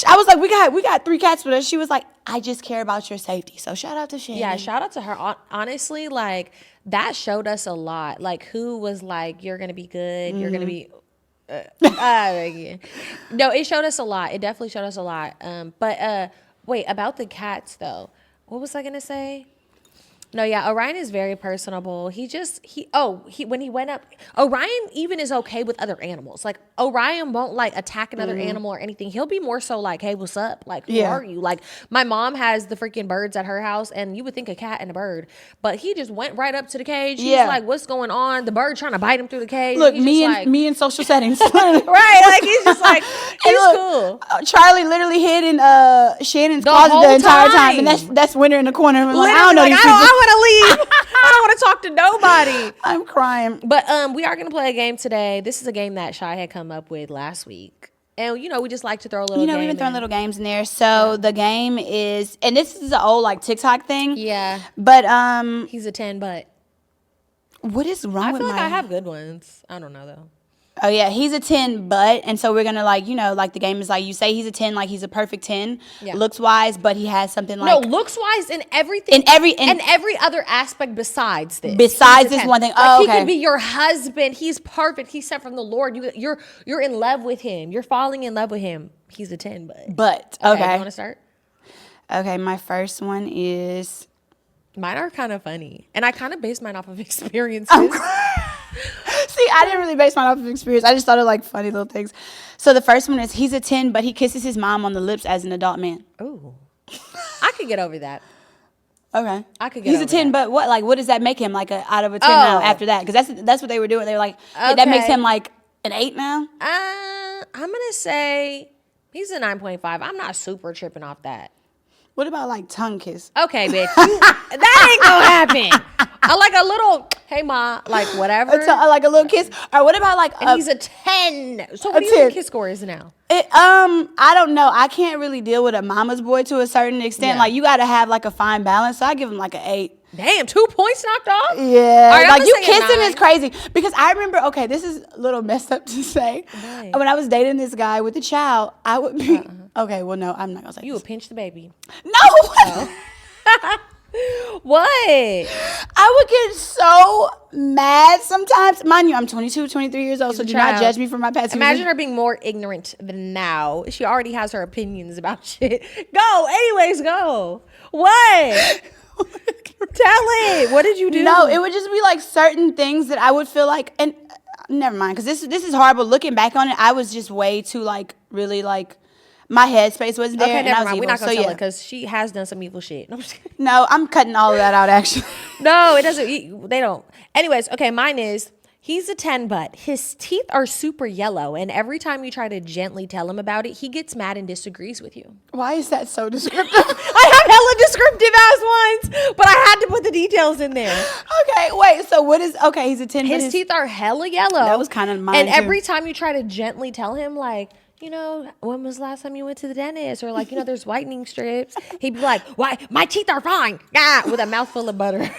I was like, we got 3 cats with us. She was like, I just care about your safety. So shout out to Shannon. Yeah, shout out to her. Honestly, like that showed us a lot. Like who was like, you're gonna be good. You're gonna be. No, it showed us a lot. It definitely showed us a lot. But wait, about the cats though. What was I gonna say? No, yeah, Orion is very personable. When he went up, Orion even is okay with other animals. Like Orion won't like attack another animal or anything. He'll be more so like, hey, what's up? Like, who Yeah. are you? Like my mom has the freaking birds at her house, and you would think a cat and a bird, but he just went right up to the cage. He's Yeah. like, what's going on? The bird trying to bite him through the cage. Look, He's me just and like, me in social settings. right? Like he's just like he's look, cool. Charlie literally hid in Shannon's The closet whole the entire time, and time. that's Winter in the corner. I'm like, Literally, I don't know like, these people. I want to leave. I don't want to talk to nobody. I'm crying. But we are gonna play a game today. This is a game that Shy had come up with last week, and we just like to throw a little. You know, game we've been throwing in. little games in there. So the game is, and this is an old like TikTok thing. Yeah, But he's a 10, but what is wrong I with feel like my? I have good ones. I don't know though. Oh yeah, he's a 10, but, and so we're gonna like, like the game is like, you say he's a 10, like he's a perfect 10, Yeah. looks wise, but he has something like. No, looks wise in everything, In every- and every other aspect besides this. Besides He's a this 10. one thing. Like, Oh, he okay. could be your husband. He's perfect. He's sent from the Lord. You're in love with him. You're falling in love with him. He's a 10, but. But You okay. want to start? Okay, my first one is. Mine are kind of funny, and I kind of base mine off of experiences. See, I didn't really base mine off of experience. I just thought of like funny little things. So the first one is he's a 10, but he kisses his mom on the lips as an adult man. Ooh. I could get over that. Okay. I could get He's over a 10, that. but what? Like, what does that make him? Like a out of a 10 now after that? Because that's what they were doing. They were like, hey, that makes Okay. him like an 8 now. I'm gonna say he's a 9.5. I'm not super tripping off that. What about like tongue kiss? Okay, bitch. That ain't gonna happen. I like a little, hey ma, like whatever. Like a little kiss. Or what about like And he's a 10. So what do you 10. think his score is now? I don't know. I can't really deal with a mama's boy to a certain extent. Yeah. Like you got to have like a fine balance. So I give him like an 8. Damn, 2 points knocked off? Yeah, All right, like I'm you gonna say a kissing 9. is crazy because I remember. Okay, this is a little messed up to say. Right. When I was dating this guy with a child, I would be okay. Well, no, I'm not gonna say. You this. would pinch the baby. No. What? I would get so mad sometimes. Mind you, I'm 22, 23 years old, so do not Child. judge me for my past. Imagine her being more ignorant than now. She already has her opinions about shit. Go. Anyways, go. What? Tell it. What did you do? No, it would just be like certain things that I would feel like, and never mind, because this is horrible. Looking back on it, I was just way too like really like my headspace wasn't there. Okay, and I never was mind. evil. We're not gonna So, tell yeah. it because she has done some evil shit. No, I'm just kidding. No, I'm cutting all of that out actually. No, it doesn't. They don't. Anyways, okay, mine is he's a 10, but his teeth are super yellow, and every time you try to gently tell him about it, he gets mad and disagrees with you. Why is that so descriptive? I have hella descriptive ass ones, but I had to put the details in there. Okay, wait. So what is? Okay, he's a 10. but His teeth are hella yellow. That was kinda mine, And too. every time you try to gently tell him, like, you know, when was the last time you went to the dentist? Or like, you know, there's whitening strips. He'd be like, why? My teeth are fine. Ah, with a mouthful of butter.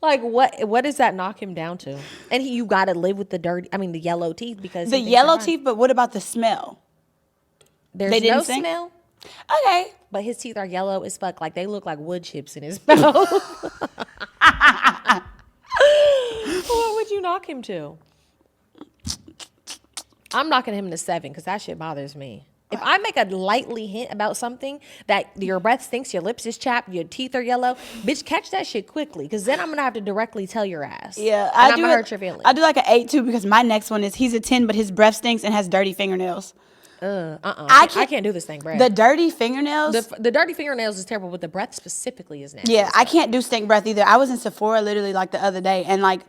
Like, what does that knock him down to? And you got to live with the yellow teeth because The he thinks yellow they're fine. teeth, but what about the smell? There's they didn't no say? smell, Okay. but his teeth are yellow as fuck. Like, they look like wood chips in his mouth. What would you knock him to? I'm knocking him to 7 because that shit bothers me. If I make a lightly hint about something that your breath stinks, your lips is chapped, your teeth are yellow, bitch, catch that shit quickly because then I'm going to have to directly tell your ass. Yeah, And I I'm do. going to hurt your feelings. I do like an 8 too because my next one is he's a 10, but his breath stinks and has dirty fingernails. I can't do this thing, Brad. The dirty fingernails. The dirty fingernails is terrible, but the breath specifically is nasty. Yeah, I can't do stink breath either. I was in Sephora literally like the other day, and like,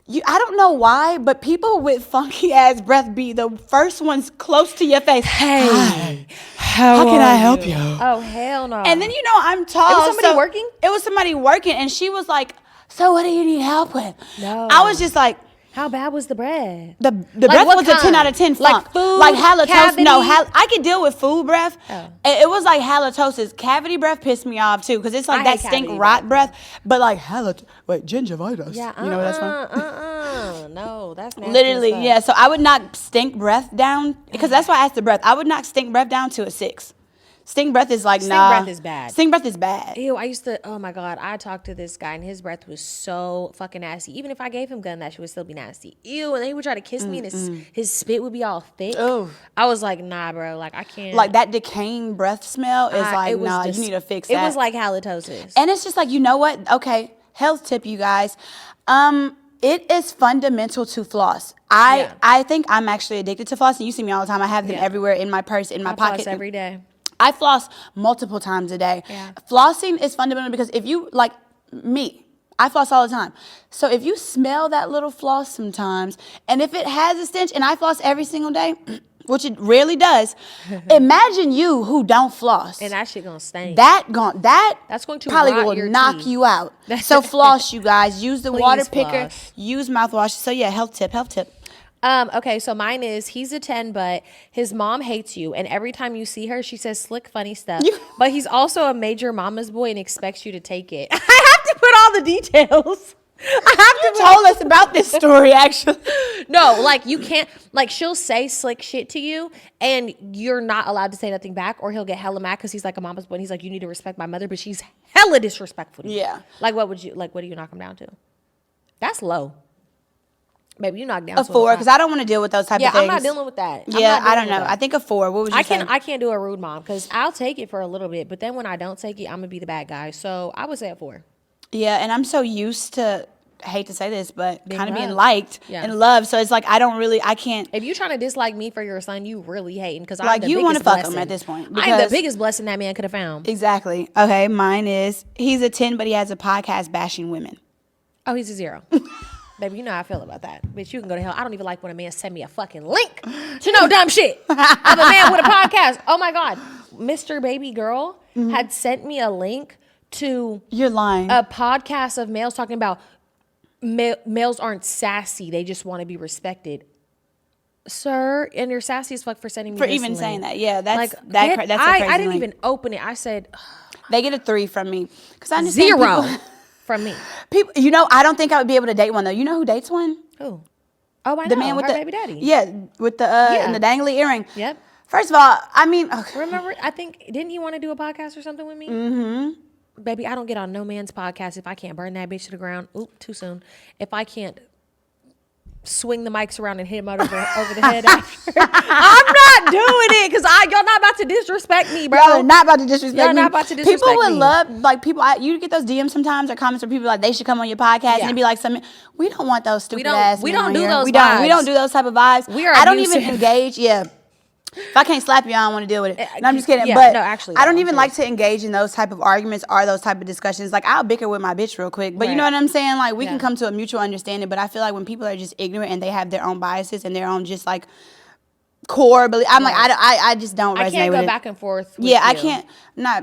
I don't know why, but people with funky ass breath be the first ones close to your face. Hey, how can I help you? Oh, hell no. And then I'm tall. It was somebody working? It was somebody working, and she was like, "So what do you need help with?" No. I was just like. How bad was the breath? The Like breath what was a 10 kind? out of 10 Like funk. food, Like halitosis. cavity? No, I could deal with food breath. Oh. It was like halitosis. Cavity breath pissed me off too because it's like I that hate stink cavity rot breath. But like gingivitis. Yeah, You know where that's from? No, that's nasty. Literally, as fuck. yeah. So I would knock stink breath down because that's why I asked the breath. I would knock stink breath down to a 6. Stink breath is like Stink nah. breath is bad. Stink breath is bad. Ew, oh my God, I talked to this guy and his breath was so fucking nasty. Even if I gave him gun, that shit would still be nasty. Ew, and then he would try to kiss me and his spit would be all thick. Ooh. I was like, nah, bro, like I can't. Like that decaying breath smell is like it was nah. just- You need to fix It that. was like halitosis. And it's just like, you know what? Okay, health tip, you guys. It is fundamental to floss. I think I'm actually addicted to floss, and you see me all the time. I have them everywhere in my purse, in my I pocket. floss every day. I floss multiple times a day. Yeah. Flossing is fundamental because if you, like me, I floss all the time. So if you smell that little floss sometimes, and if it has a stench, and I floss every single day, which it rarely does, imagine you who don't floss. And that shit gonna stink. That's going to probably rot will your knock teeth. you out. So floss, you guys. Use the Please water picker. floss. Use mouthwash. So yeah, health tip. Okay, so mine is he's a 10, but his mom hates you, and every time you see her, she says slick, funny stuff. But he's also a major mama's boy and expects you to take it. I have to put all the details. You told us about this story actually. No, like you can't. Like she'll say slick shit to you, and you're not allowed to say nothing back, or he'll get hella mad because he's like a mama's boy. And he's like, you need to respect my mother, but she's hella disrespectful to you. Yeah. Like what do you knock him down to? That's low. Maybe you knock down A to 4 because I don't want to deal with those type of things. I'm not dealing with that. I'm Yeah, not I dealing don't know. with that. I think a 4. What would you say? I can't do a rude mom because I'll take it for a little bit, but then when I don't take it, I'm gonna be the bad guy. So I would say a 4. Yeah, and I'm so used to hate to say this, but kind of being loved. liked Yeah. and loved. So it's like I can't. If you're trying to dislike me for your son, you really hating because I'm Like, the you biggest wanna fuck blessing. him at this point, I'm the because- biggest blessing that man could have found. Exactly. Okay, mine is he's a 10, but he has a podcast bashing women. Oh, he's a 0. Baby, you know how I feel about that. Bitch, you can go to hell. I don't even like when a man send me a fucking link to no dumb shit of a man with a podcast. Oh my God. Mr. Baby Girl had sent me a link to You're lying. a podcast of males talking about males aren't sassy. They just want to be respected. Sir, and you're sassy as fuck for sending me For this even link. saying that. Yeah, that's Like, that's a crazy I didn't link. even open it. I said They get a 3 from me because I understand 0 people- from me. People, you know, I don't think I would be able to date one though. You know who dates one? Who? Oh, I The know. man with her the baby daddy. Yeah, with the and the dangly earring. Yep. First of all, I mean, okay. Remember, I think, didn't he want to do a podcast or something with me? Mm-hmm. Baby, I don't get on no man's podcast if I can't burn that bitch to the ground. Oop, too soon. If I can't swing the mics around and hit him over the head after. I'm not doing it because y'all not about to disrespect me, bro. Y'all are not about to disrespect Y'all me. not about to disrespect People would me. love, like, people, you get those DMs sometimes or comments where people like, they should come on your podcast, and it'd be like, we don't want those stupid ass we men don't on do here. those We vibes. don't do those type of vibes. We are I don't even abusive. engage, If I can't slap you, I don't want to deal with it. No, I'm just kidding. Yeah, but no, actually, I don't no, even I'm like to engage in those type of arguments or those type of discussions. Like, I'll bicker with my bitch real quick. But you know Right. what I'm saying? Like, we Yeah. can come to a mutual understanding. But I feel like when people are just ignorant and they have their own biases and their own just, like, core belief, I'm like, I just don't resonate I can't with go it. back and forth with Yeah, I you. can't.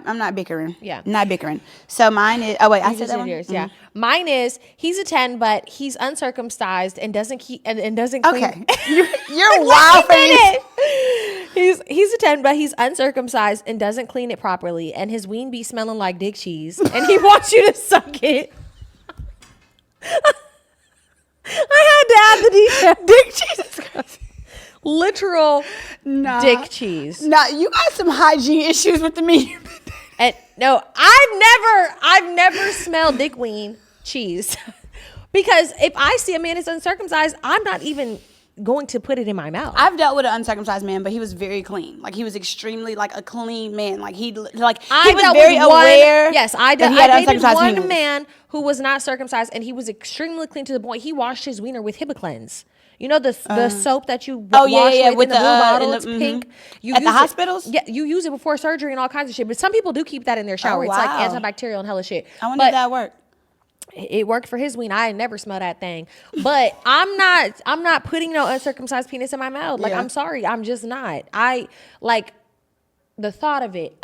I'm not bickering. Yeah. Not bickering. So mine is. Oh wait, I You said just that did one. yours, yeah. Mine is he's a 10, but he's uncircumcised and doesn't keep and doesn't clean. Okay, you're wild for He me. did it. He's a 10, but he's uncircumcised and doesn't clean it properly, and his ween be smelling like dick cheese, and he wants you to suck it. I had to add the detail. Dick cheese. Literal Nah. dick cheese. Nah, you got some hygiene issues with the meat. And no, I've never smelled dick ween cheese. Because if I see a man that's uncircumcised, I'm not even going to put it in my mouth. I've dealt with an uncircumcised man, but he was very clean. Like, he was extremely like a clean man. Like, he was dealt very with one- aware. Yes, I that did. he had I dated uncircumcised one penis. man who was not circumcised, and he was extremely clean to the point he washed his wiener with Hibiclens. You know the soap that you wash with in the blue bottle. It's pink. You At the use it- hospitals? Yeah, you use it before surgery and all kinds of shit. But some people do keep that in their shower. It's like wow. antibacterial and hella shit. I wonder But if that worked. it worked for his ween. I ain't never smelled that thing. But I'm not putting no uncircumcised penis in my mouth. Like, Yeah. I'm sorry. I'm just not. I like the thought of it.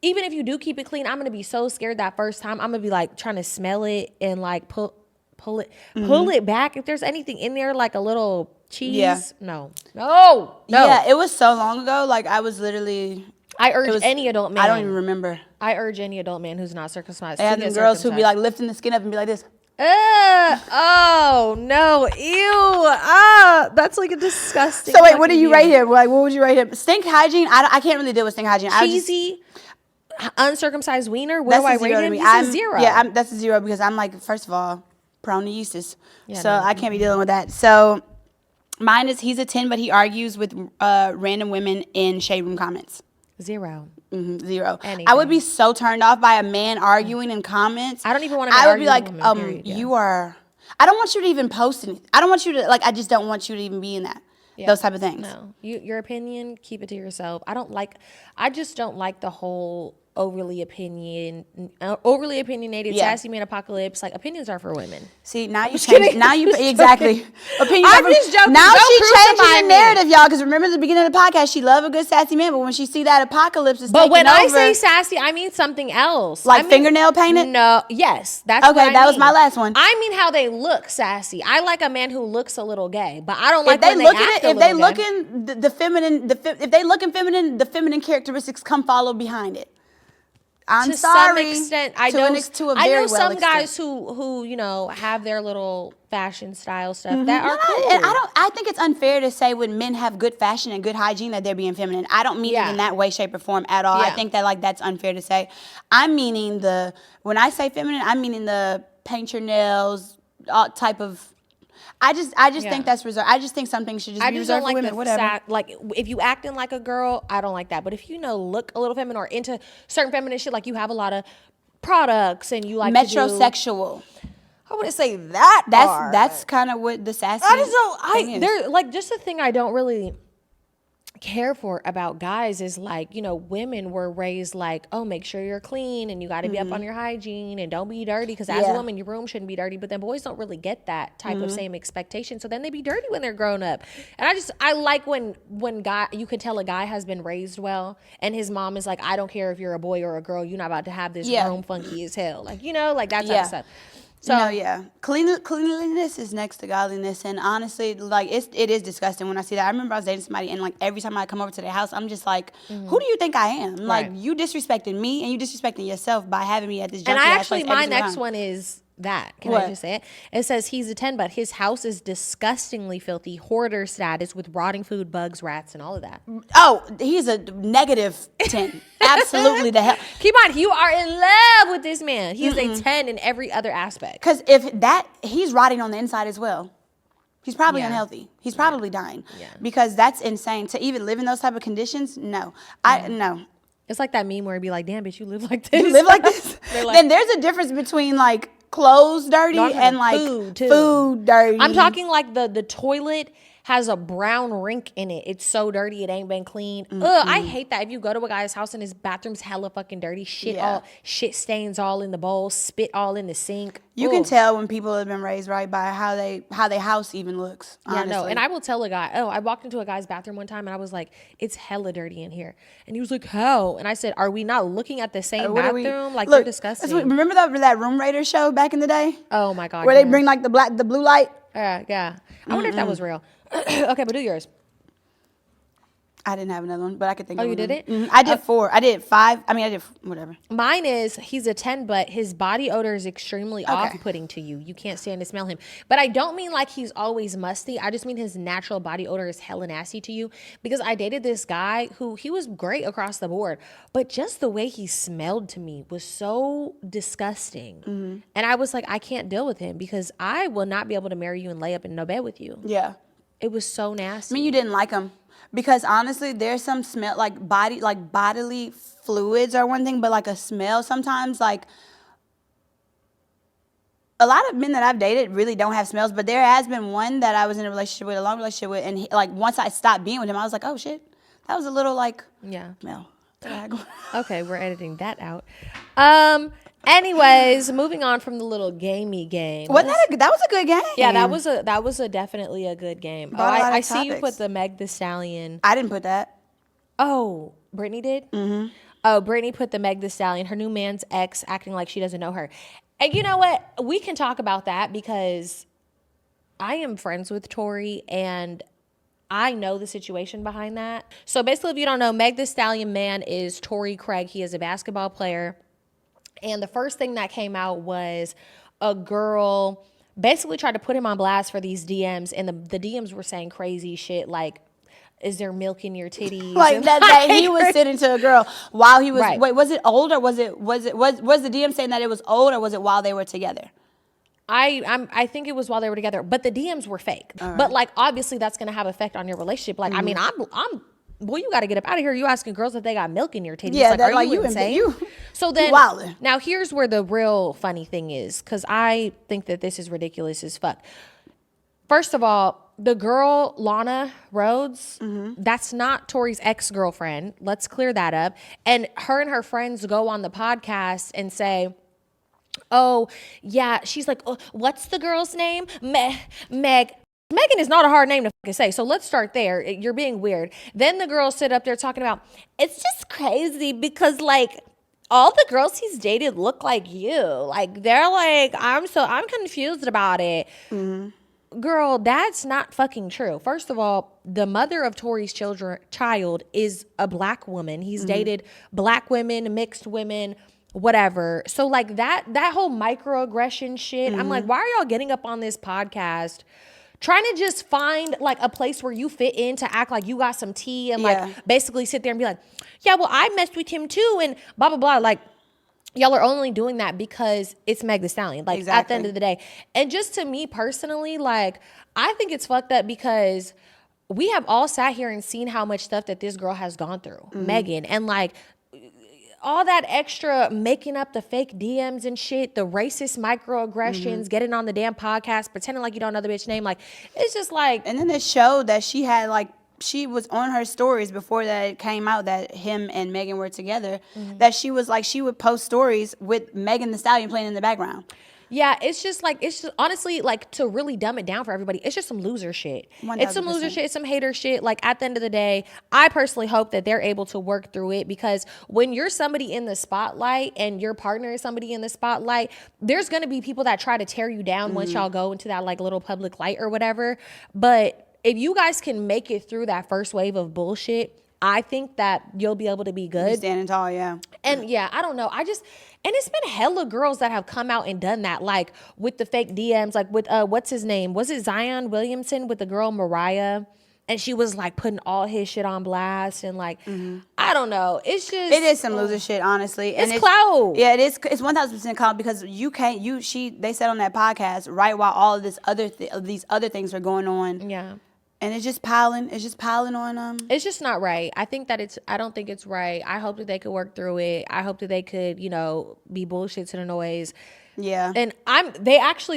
Even if you do keep it clean, I'm gonna be so scared that first time. I'm gonna be like trying to smell it and like pull it back. If there's anything in there, like a little cheese. Yeah. No. Yeah, it was so long ago. Like, I was literally. I urge it was- any adult man. I don't even remember. I urge any adult man who's not circumcised. They to had get them girls who'd be circumcised. like lifting the skin up and be like this. Oh no! Ew! That's like a disgusting. So wait, what do fucking you view. rate here? Like, what would you rate here? Stink hygiene? I can't really deal with stink hygiene. I would just- Cheesy, uncircumcised wiener. Where do I That's a rate 0 to him? me. He's a 0. Yeah, that's a 0 because I'm like, first of all, prone to yeasts. Yeah, So no. I can't be dealing with that. So mine is he's a 10, but he argues with random women in shade room comments. 0. 0. Anything. I would be so turned off by a man arguing in comments. I don't even want to. I would be like, with a woman, period. Yeah. you are. I don't want you to even post anything. I don't want you to I just don't want you to even be in that. Yeah. Those type of things. No, your opinion, keep it to yourself. I just don't like the whole overly opinionated, Yeah. sassy man apocalypse. Like, opinions are for women. See, now you just change. kidding. Now you Just exactly. Opinions I'm over- just joking. Now Don't she crucify changing the me. narrative, y'all. Because remember the beginning of the podcast, she loved a good sassy man, but when she see that apocalypse is But taking when over, I say sassy, I mean something else. Like I mean, fingernail painted? No, yes, that's Okay, what I that was mean. my last one. I mean how they look sassy. I like a man who looks a little gay, but I don't if like they when look they at act it, a if they little gay. looking the feminine, if they looking feminine, the feminine characteristics come follow behind it. I'm To sorry. some extent, I To know. an ex- to a I very know well some extent. guys who have their little fashion style stuff that are No, cool. and I think it's unfair to say when men have good fashion and good hygiene that they're being feminine. I don't mean Yeah. it in that way, shape, or form at all. I Yeah. think that that's unfair to say. I'm meaning when I say feminine, I'm meaning the paint your nails type of. I just Yeah. think that's reserved. I just think some things should just I be just don't reserved for like women. the Whatever. like if you acting like a girl, I don't like that. But if you look a little feminine or into certain feminine shit, like you have a lot of products and you like to do, Metrosexual. I wouldn't say that. That's kind of what the sassy I just don't. thing is. They're like just the thing I don't really care for about guys is like, you know, women were raised like, oh, make sure you're clean and you got to be up on your hygiene and don't be dirty because as a woman your room shouldn't be dirty, but then boys don't really get that type of same expectation, so then they be dirty when they're grown up. And I like when guy, you can tell a guy has been raised well and his mom is like, I don't care if you're a boy or a girl, you're not about to have this room funky as hell, like, you know, like that type of stuff. So Cleanliness is next to godliness, and honestly, like it is disgusting when I see that. I remember I was dating somebody, and like every time I come over to their house, I'm just like, who do you think I am? Like, you disrespecting me, and you disrespecting yourself by having me at this junky and I ass actually, place my every single next time. one is that. Can What? I just say it? It says he's a 10, but his house is disgustingly filthy, hoarder status with rotting food, bugs, rats, and all of that. Oh, he's a negative 10. Absolutely the hell. Keep in mind, you are in love with this man. He's a 10 in every other aspect. Because he's rotting on the inside as well. He's probably unhealthy. He's probably dying. Yeah. Because that's insane. To even live in those type of conditions, no. No. It's like that meme where it'd be like, damn, bitch, you live like this. You live like this? They're like- Then there's a difference between like clothes dirty No, I'm talking and like food, too. food dirty. I'm talking like the toilet has a brown rink in it. It's so dirty, it ain't been cleaned. Ugh, I hate that. If you go to a guy's house and his bathroom's hella fucking dirty, shit stains all in the bowl, spit all in the sink. You can tell when people have been raised right by how they house even looks. Honestly. Yeah, no. And I will tell a guy, I walked into a guy's bathroom one time and I was like, it's hella dirty in here. And he was like, how? And I said, are we not looking at the same What are we- bathroom? Like, Look, they're disgusting. remember that Room Raider show back in the day? Oh my God. Where yes. they bring like the blue light? Yeah. I wonder if that was real. Okay, but do yours. I didn't have another one, but I could think of Oh, you one. did it? Mhm. I did 4. I did 5. I mean, I did whatever. Mine is he's a 10, but his body odor is extremely off-putting to you. You can't stand to smell him. But I don't mean like he's always musty. I just mean his natural body odor is hella nasty to you. Because I dated this guy who he was great across the board, but just the way he smelled to me was so disgusting. And I was like, I can't deal with him because I will not be able to marry you and lay up in no bed with you. Yeah. It was so nasty. I mean, you didn't like them because honestly, there's some smell like bodily fluids are one thing, but like a smell sometimes like a lot of men that I've dated really don't have smells, but there has been one that I was in a relationship with, a long relationship with, and like once I stopped being with him, I was like, oh shit, that was a little like smell. Okay, we're editing that out. Anyways, moving on from the little gamey game. That was a good game. Yeah, that was definitely a good game. Oh, Brought a lot of I see you topics. put the Meg the Stallion. I didn't put that. Oh, Brittany did? Mm-hmm. Oh, Brittany put the Meg the Stallion, her new man's ex acting like she doesn't know her. And you know what? We can talk about that because I am friends with Tori and I know the situation behind that. So basically, if you don't know, Meg the Stallion man is Tori Craig. He is a basketball player. And the first thing that came out was a girl basically tried to put him on blast for these DMs. And the DMs were saying crazy shit like, is there milk in your titties? Like that he was sitting to a girl while he was Right. Wait, was it old or was the DM saying that it was old or was it while they were together? I think it was while they were together, but the DMs were fake. Right. But like obviously that's gonna have effect on your relationship. Like I mean I'm boy, you got to get up out of here. You asking girls if they got milk in your titties? Yeah, like, are you insane? So then, now here's where the real funny thing is, because I think that this is ridiculous as fuck. First of all, the girl Lana Rhodes, that's not Tori's ex-girlfriend. Let's clear that up. And her friends go on the podcast and say, oh yeah, she's like, oh, what's the girl's name? Meg. Megan is not a hard name to fucking say, so let's start there. You're being weird. Then the girls sit up there talking about, it's just crazy because like all the girls he's dated look like you. Like they're like, I'm confused about it. Mm-hmm. Girl, that's not fucking true. First of all, the mother of Tori's child is a black woman. He's dated black women, mixed women, whatever. So like that whole microaggression shit, I'm like, why are y'all getting up on this podcast trying to just find like a place where you fit in to act like you got some tea and like basically sit there and be like, yeah, well, I messed with him too and blah, blah, blah. Like y'all are only doing that because it's Meg the Stallion. Like at the end of the day. And just to me personally, like I think it's fucked up because we have all sat here and seen how much stuff that this girl has gone through, Megan. And like, all that extra making up the fake DMs and shit, the racist microaggressions, getting on the damn podcast, pretending like you don't know the bitch name. Like, it's just like. And then it showed that she had like, she was on her stories before that it came out that him and Megan were together, that she was like, she would post stories with Megan Thee Stallion playing in the background. Yeah, it's just honestly, like, to really dumb it down for everybody, it's just some loser shit. 1000%. It's some loser shit, it's some hater shit. Like, at the end of the day, I personally hope that they're able to work through it, because when you're somebody in the spotlight and your partner is somebody in the spotlight, there's going to be people that try to tear you down once y'all go into that, like, little public light or whatever. But if you guys can make it through that first wave of bullshit, I think that you'll be able to be good. You're standing tall, yeah. And yeah, I don't know. And it's been hella girls that have come out and done that, like with the fake DMs, like with, what's his name? Was it Zion Williamson with the girl Mariah? And she was like putting all his shit on blast and like, I don't know. It is some loser shit, honestly. It's clout. Yeah, it is. It's 1000% clout, because they said on that podcast right while all of these other things are going on. Yeah. And it's just piling on them. It's just not right. I don't think it's right. I hope that they could work through it. I hope that they could, be bullshit to the noise. Yeah. And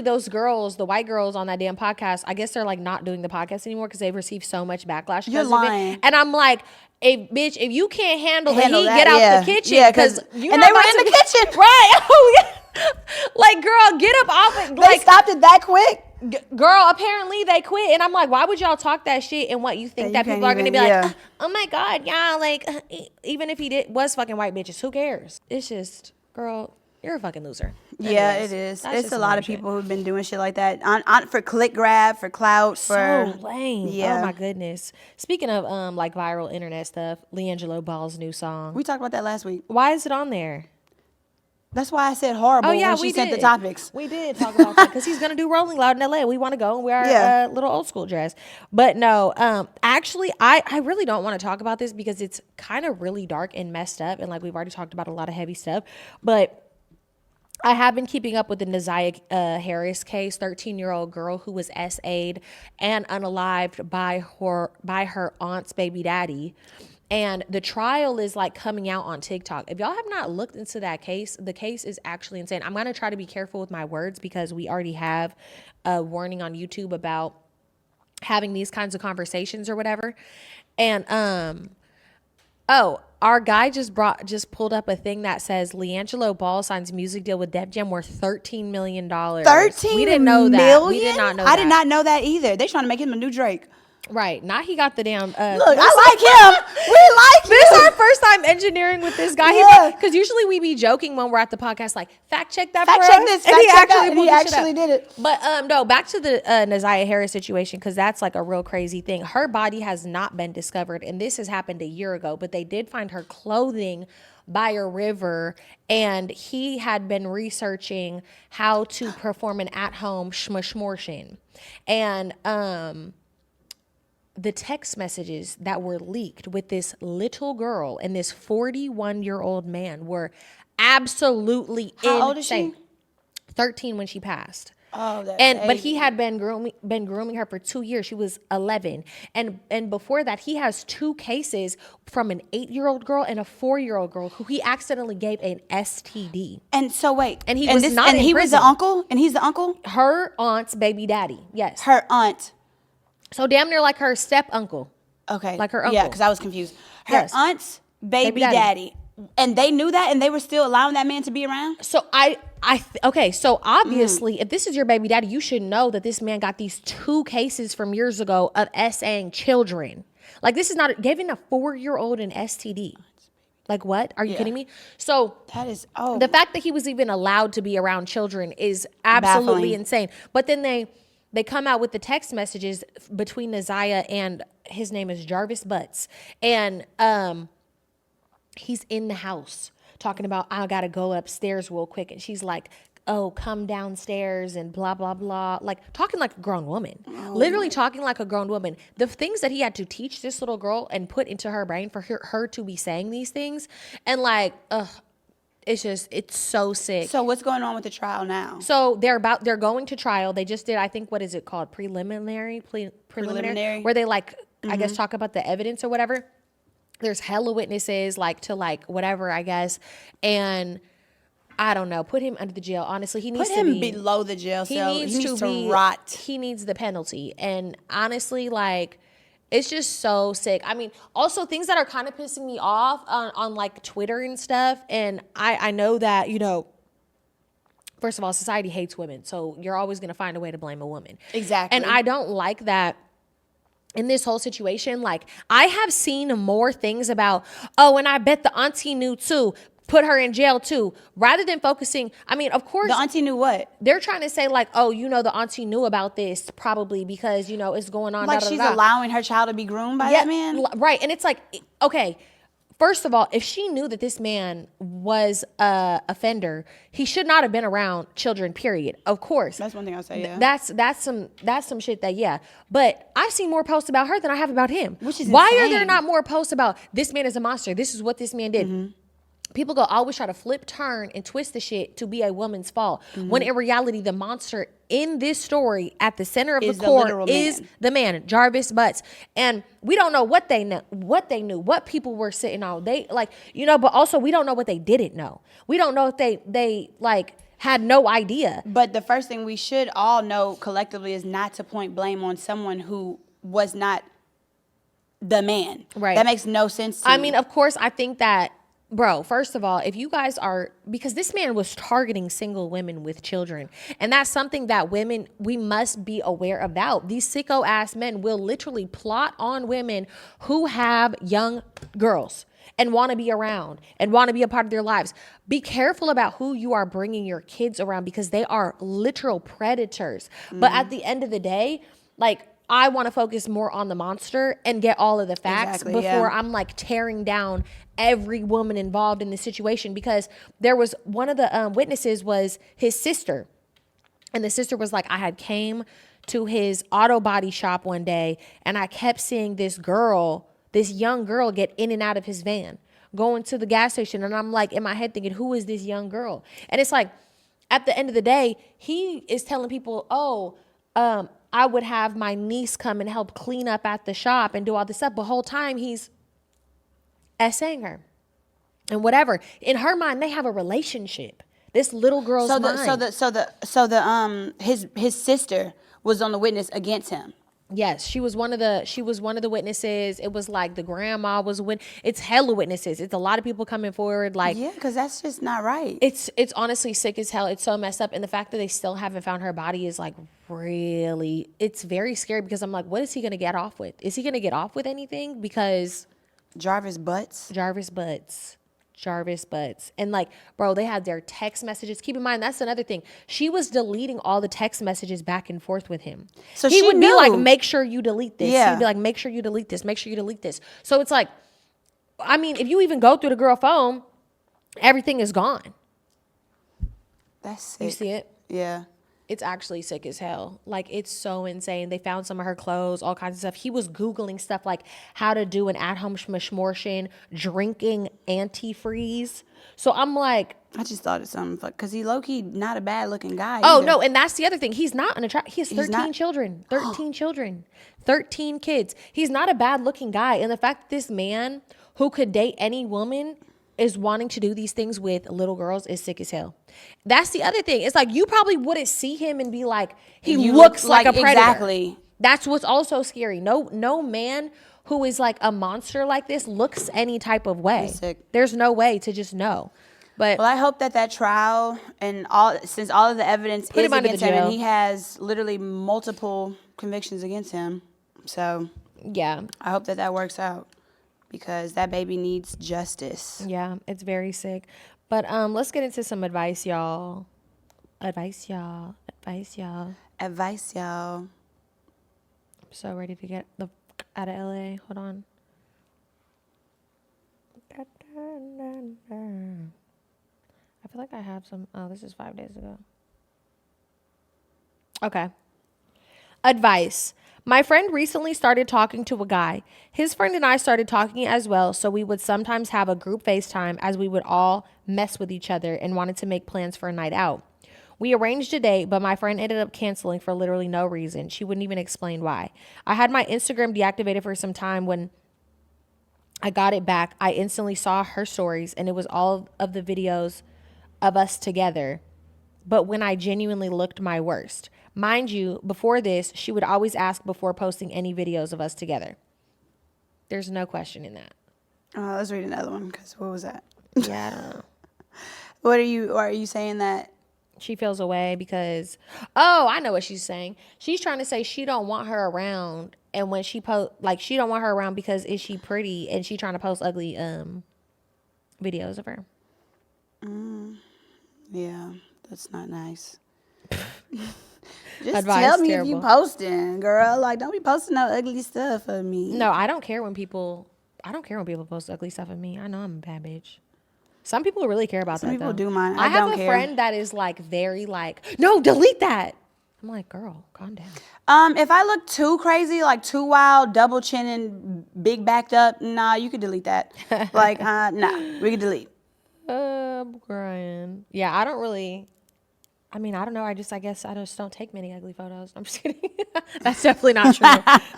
those girls, the white girls on that damn podcast, I guess they're like not doing the podcast anymore because they've received so much backlash. You're lying. And I'm like, if you can't handle the heat, get out the kitchen. Yeah, because they were in the kitchen. Right. Oh, yeah. Like, girl, get up off it. They stopped it that quick. Girl, apparently they quit. And I'm like, why would y'all talk that shit? And what, you think that people are going to be like, oh my God, yeah, like, even if he was fucking white bitches, who cares? It's just, girl, you're a fucking loser. Yeah, it is. It's a lot of people who've been doing shit like that on for click grab, for clout, for so lame. Yeah. Oh my goodness. Speaking of like viral internet stuff, LiAngelo Ball's new song. We talked about that last week. Why is it on there? That's why I said horrible when she sent the topics. We did talk about that because he's going to do Rolling Loud in LA. We want to go and wear a little old school dress. But no, actually, I really don't want to talk about this because it's kind of really dark and messed up. And like we've already talked about a lot of heavy stuff. But I have been keeping up with the NAIAH Harris case, 13-year-old girl who was SA'd and unalived by her aunt's baby daddy. And the trial is like coming out on TikTok. If y'all have not looked into that case, the case is actually insane. I'm going to try to be careful with my words because we already have a warning on YouTube about having these kinds of conversations or whatever. And, our guy just pulled up a thing that says LiAngelo Ball signs music deal with Def Jam worth $13 million. 13 We didn't know that. million? We did not know that. I did not know that either. They trying to make him a new Drake. Right. Now he got the damn... Look, I like him. We like him. This is our first time engineering with this guy. Yeah. Because usually we be joking when we're at the podcast, like, fact check that Fact for check us. this. And Fact he check actually that. And he pulled the shit actually up. did it. But no, back to the NAIAH Harris situation, because that's like a real crazy thing. Her body has not been discovered, and this has happened a year ago, but they did find her clothing by a river, and he had been researching how to perform an at-home shmashmortion. And the text messages that were leaked with this little girl and this 41-year-old man were absolutely insane. How old is she? 13 when she passed. Oh, that's but he had been grooming her for 2 years. She was 11, and before that, he has 2 cases from an 8-year-old girl and a 4-year-old girl who he accidentally gave an STD. And so wait, and he was not in he prison. was the uncle, and he's the uncle. Her aunt's baby daddy. Yes, her aunt. So damn near like her step uncle. Okay, like her uncle. Yeah, because I was confused. Her aunt's baby daddy. And they knew that, and they were still allowing that man to be around? So okay, so obviously, if this is your baby daddy, you should know that this man got these 2 cases from years ago of SAing children. Like, this is not giving a 4-year-old an STD. Like, what? Are you kidding me? So that is, the fact that he was even allowed to be around children is absolutely insane. But then they come out with the text messages between NAIAH and his name is Jarvis Butts. And he's in the house talking about, I got to go upstairs real quick. And she's like, oh, come downstairs and blah, blah, blah. Like, talking like a grown woman. Literally talking like a grown woman. The things that he had to teach this little girl and put into her brain for her to be saying these things. And like, it's so sick. So what's going on with the trial now? So they're going to trial. They just did, I think, what is it called? Preliminary? Where they like, I guess, talk about the evidence or whatever. There's hella witnesses, like, to, like, whatever, I guess. And I don't know. Put him under the jail. Honestly, he needs Put to him be below the jail cell. He needs to rot. He needs the penalty. And honestly, like, it's just so sick. I mean, also things that are kind of pissing me off on like Twitter and stuff. And I know that, you know, first of all, society hates women. So you're always going to find a way to blame a woman. Exactly. And I don't like that. In this whole situation, like, I have seen more things about, oh, and I bet the auntie knew too, put her in jail too, rather than focusing. I mean, of course, The auntie knew what? they're trying to say, like, oh, you know, the auntie knew about this probably because, you know, it's going on. Like, she's allowing her child to be groomed by that man? Right. And it's like, okay, first of all, if she knew that this man was a offender, he should not have been around children, period. Of course. That's one thing I'll say, yeah. That's some shit that, yeah. But I've seen more posts about her than I have about him. Which is Why are there insane. not more posts about this man is a monster? This is what this man did. Mm-hmm. People go always try to flip, turn, and twist the shit to be a woman's fault. Mm-hmm. When in reality, the monster in this story at the center of Is the the court literal is man. the man, Jarvis Butts. And we don't know what they knew, what people were sitting on. They, like, you know, but also we don't know what they didn't know. We don't know if they like had no idea. But the first thing we should all know collectively is not to point blame on someone who was not the man. Right. That makes no sense to I me. mean, of course, I think that, bro, first of all, if you guys are, because this man was targeting single women with children. And that's something that women, we must be aware about. These sicko ass men will literally plot on women who have young girls and want to be around and want to be a part of their lives. Be careful about who you are bringing your kids around because they are literal predators. But at the end of the day, like, I want to focus more on the monster and get all of the facts Exactly, before yeah. I'm like tearing down every woman involved in the situation, because there was one of the witnesses was his sister. And the sister was like, I had came to his auto body shop one day and I kept seeing this young girl get in and out of his van, going to the gas station. And I'm like, in my head thinking, who is this young girl? And it's like, at the end of the day, he is telling people, I would have my niece come and help clean up at the shop and do all this stuff. But the whole time he's essaying her and whatever. In her mind, they have a relationship. This little girl's mind. His sister was on the witness against him. Yes, she was one of the witnesses. It was like the grandma was it's hella witnesses. It's a lot of people coming forward. Like, Yeah, because that's just not right. it's honestly sick as hell. It's so messed up. And the fact that they still haven't found her body is like really, it's very scary because I'm like, what is he going to get off with? Is he going to get off with anything? Because Jarvis Butts. And like, bro, they had their text messages. Keep in mind, that's another thing. She was deleting all the text messages back and forth with him. So he she would be knew. like, make sure you delete this. Yeah. He'd be like, make sure you delete this. Make sure you delete this. So it's like, I mean, if you even go through the girl phone, everything is gone. That's sick. You see it? Yeah. It's actually sick as hell. Like, it's so insane. They found some of her clothes, all kinds of stuff. He was Googling stuff like how to do an at-home schmortion, drinking antifreeze. So I'm like, I just thought it's something because he low-key not a bad-looking guy oh, either. no. And that's the other thing. He's not an attract. He has 13 not- children. 13 children. 13 kids. He's not a bad-looking guy. And the fact that this man who could date any woman is wanting to do these things with little girls is sick as hell. That's the other thing. It's like, you probably wouldn't see him and be like, he You looks look like a like- predator. exactly. That's what's also scary. No man who is like a monster like this looks any type of way. He's sick. There's no way to just know. But Well, I hope that trial and since all of the evidence Put is him under the against him, jail. and he has literally multiple convictions against him. So yeah, I hope that works out because that baby needs justice. yeah, it's very sick. But let's get into some advice, y'all. Advice, y'all. Advice, y'all. I'm so ready to get the fuck out of LA. Hold on. I feel like I have some. Oh, this is 5 days ago. Okay. Advice. My friend recently started talking to a guy. His friend and I started talking as well, so we would sometimes have a group FaceTime as we would all mess with each other and wanted to make plans for a night out. We arranged a date, but my friend ended up canceling for literally no reason. She wouldn't even explain why. I had my Instagram deactivated for some time when I got it back. I instantly saw her stories, and it was all of the videos of us together. But when I genuinely looked my worst. Mind you, before this, she would always ask before posting any videos of us together. There's no question in that. Let's read another one, because what was that? Yeah, I don't know. Are you saying that? She feels away because, oh, I know what she's saying. She's trying to say she don't want her around. And when she she don't want her around because is she pretty? And she trying to post ugly videos of her. Yeah, that's not nice. Just Advice, tell me terrible. if you posting, girl. Like, don't be posting no ugly stuff of me. No, I don't care when people post ugly stuff of me. I know I'm a bad bitch. Some people really care about Some that, people though. do mind. I I have don't a care. friend that is like very like, no, delete that. I'm like, girl, calm down. If I look too crazy, like too wild, double chin and big backed up, nah, you could delete that. Like, nah, we could delete. I'm crying. Yeah, I don't really. I mean, I don't know. I guess I just don't take many ugly photos. I'm just kidding. That's definitely not true.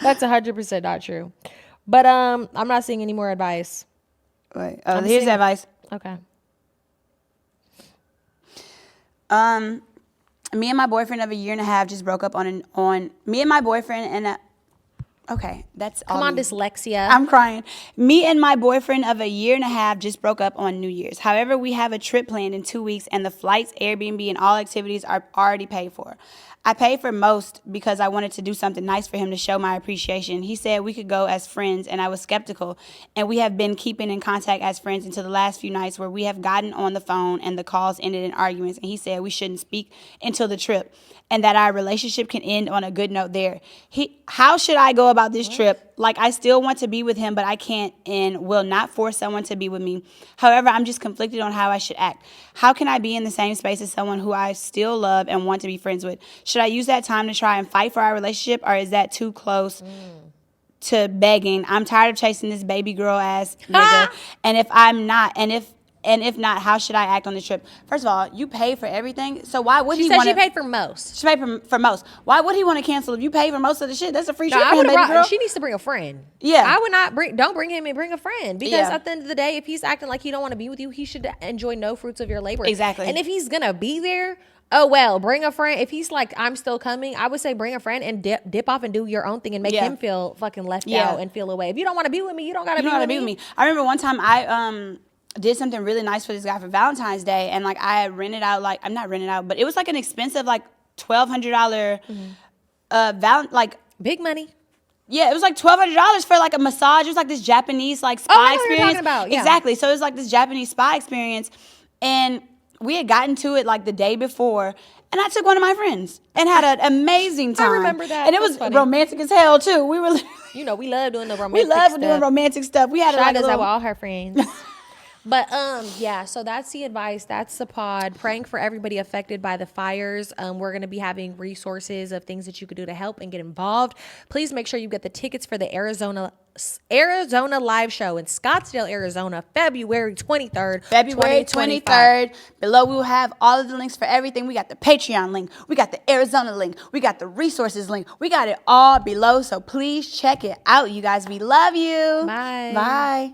That's 100% not true. But I'm not seeing any more advice. Wait, I'm here's seeing- the advice. Okay. Me and my boyfriend of a year and a half just broke up on me and my boyfriend and okay, that's all. Come on, me. dyslexia. I'm crying. Me and my boyfriend of a year and a half just broke up on New Year's. However, we have a trip planned in 2 weeks, and the flights, Airbnb, and all activities are already paid for. I paid for most because I wanted to do something nice for him to show my appreciation. He said we could go as friends, and I was skeptical. And we have been keeping in contact as friends until the last few nights where we have gotten on the phone and the calls ended in arguments. And he said we shouldn't speak until the trip and that our relationship can end on a good note there. How should I go about this trip? Like, I still want to be with him, but I can't and will not force someone to be with me. However, I'm just conflicted on how I should act. How can I be in the same space as someone who I still love and want to be friends with? Should I use that time to try and fight for our relationship, or is that too close to begging? I'm tired of chasing this baby girl ass nigga. And if I'm not, and if not, how should I act on this trip? First of all, you pay for everything, so why would She he said want she to? paid for most. She paid for most. Why would he want to cancel if you pay for most of the shit? That's a free No, trip I for him, would baby girl. have. She needs to bring a friend. Yeah. I would not don't bring him and bring a friend because Yeah. at the end of the day, if he's acting like he don't want to be with you, he should enjoy no fruits of your labor. Exactly. And if he's gonna be there, oh well, bring a friend. If he's like, I'm still coming, I would say bring a friend and dip off and do your own thing and make Yeah. him feel fucking left Yeah. out and feel away. If you don't want to be with me, you don't gotta You be know how to with be with me. I remember one time I did something really nice for this guy for Valentine's Day, and like I rented out, like, I'm not rented out, but it was like an expensive like $1,200 Big money. yeah, it was like $1,200 for like a massage. It was like this Japanese like spa I know what you're experience. talking about, yeah. Exactly. So it was like this Japanese spa experience, and we had gotten to it like the day before, and I took one of my friends and had an amazing time. remember that. and it That's was funny. romantic as hell too. We were, You know, we love doing the we romantic love stuff. doing romantic stuff. We had Shy like a does that little, with all her friends. But yeah, so that's the advice. That's the pod. Praying for everybody affected by the fires. We're gonna be having resources of things that you could do to help and get involved. Please make sure you get the tickets for the Arizona live show in Scottsdale, Arizona, February 23rd. February 2025. 23rd. Below, we will have all of the links for everything. We got the Patreon link. We got the Arizona link. We got the resources link. We got it all below. So please check it out, you guys. We love you. Bye. Bye.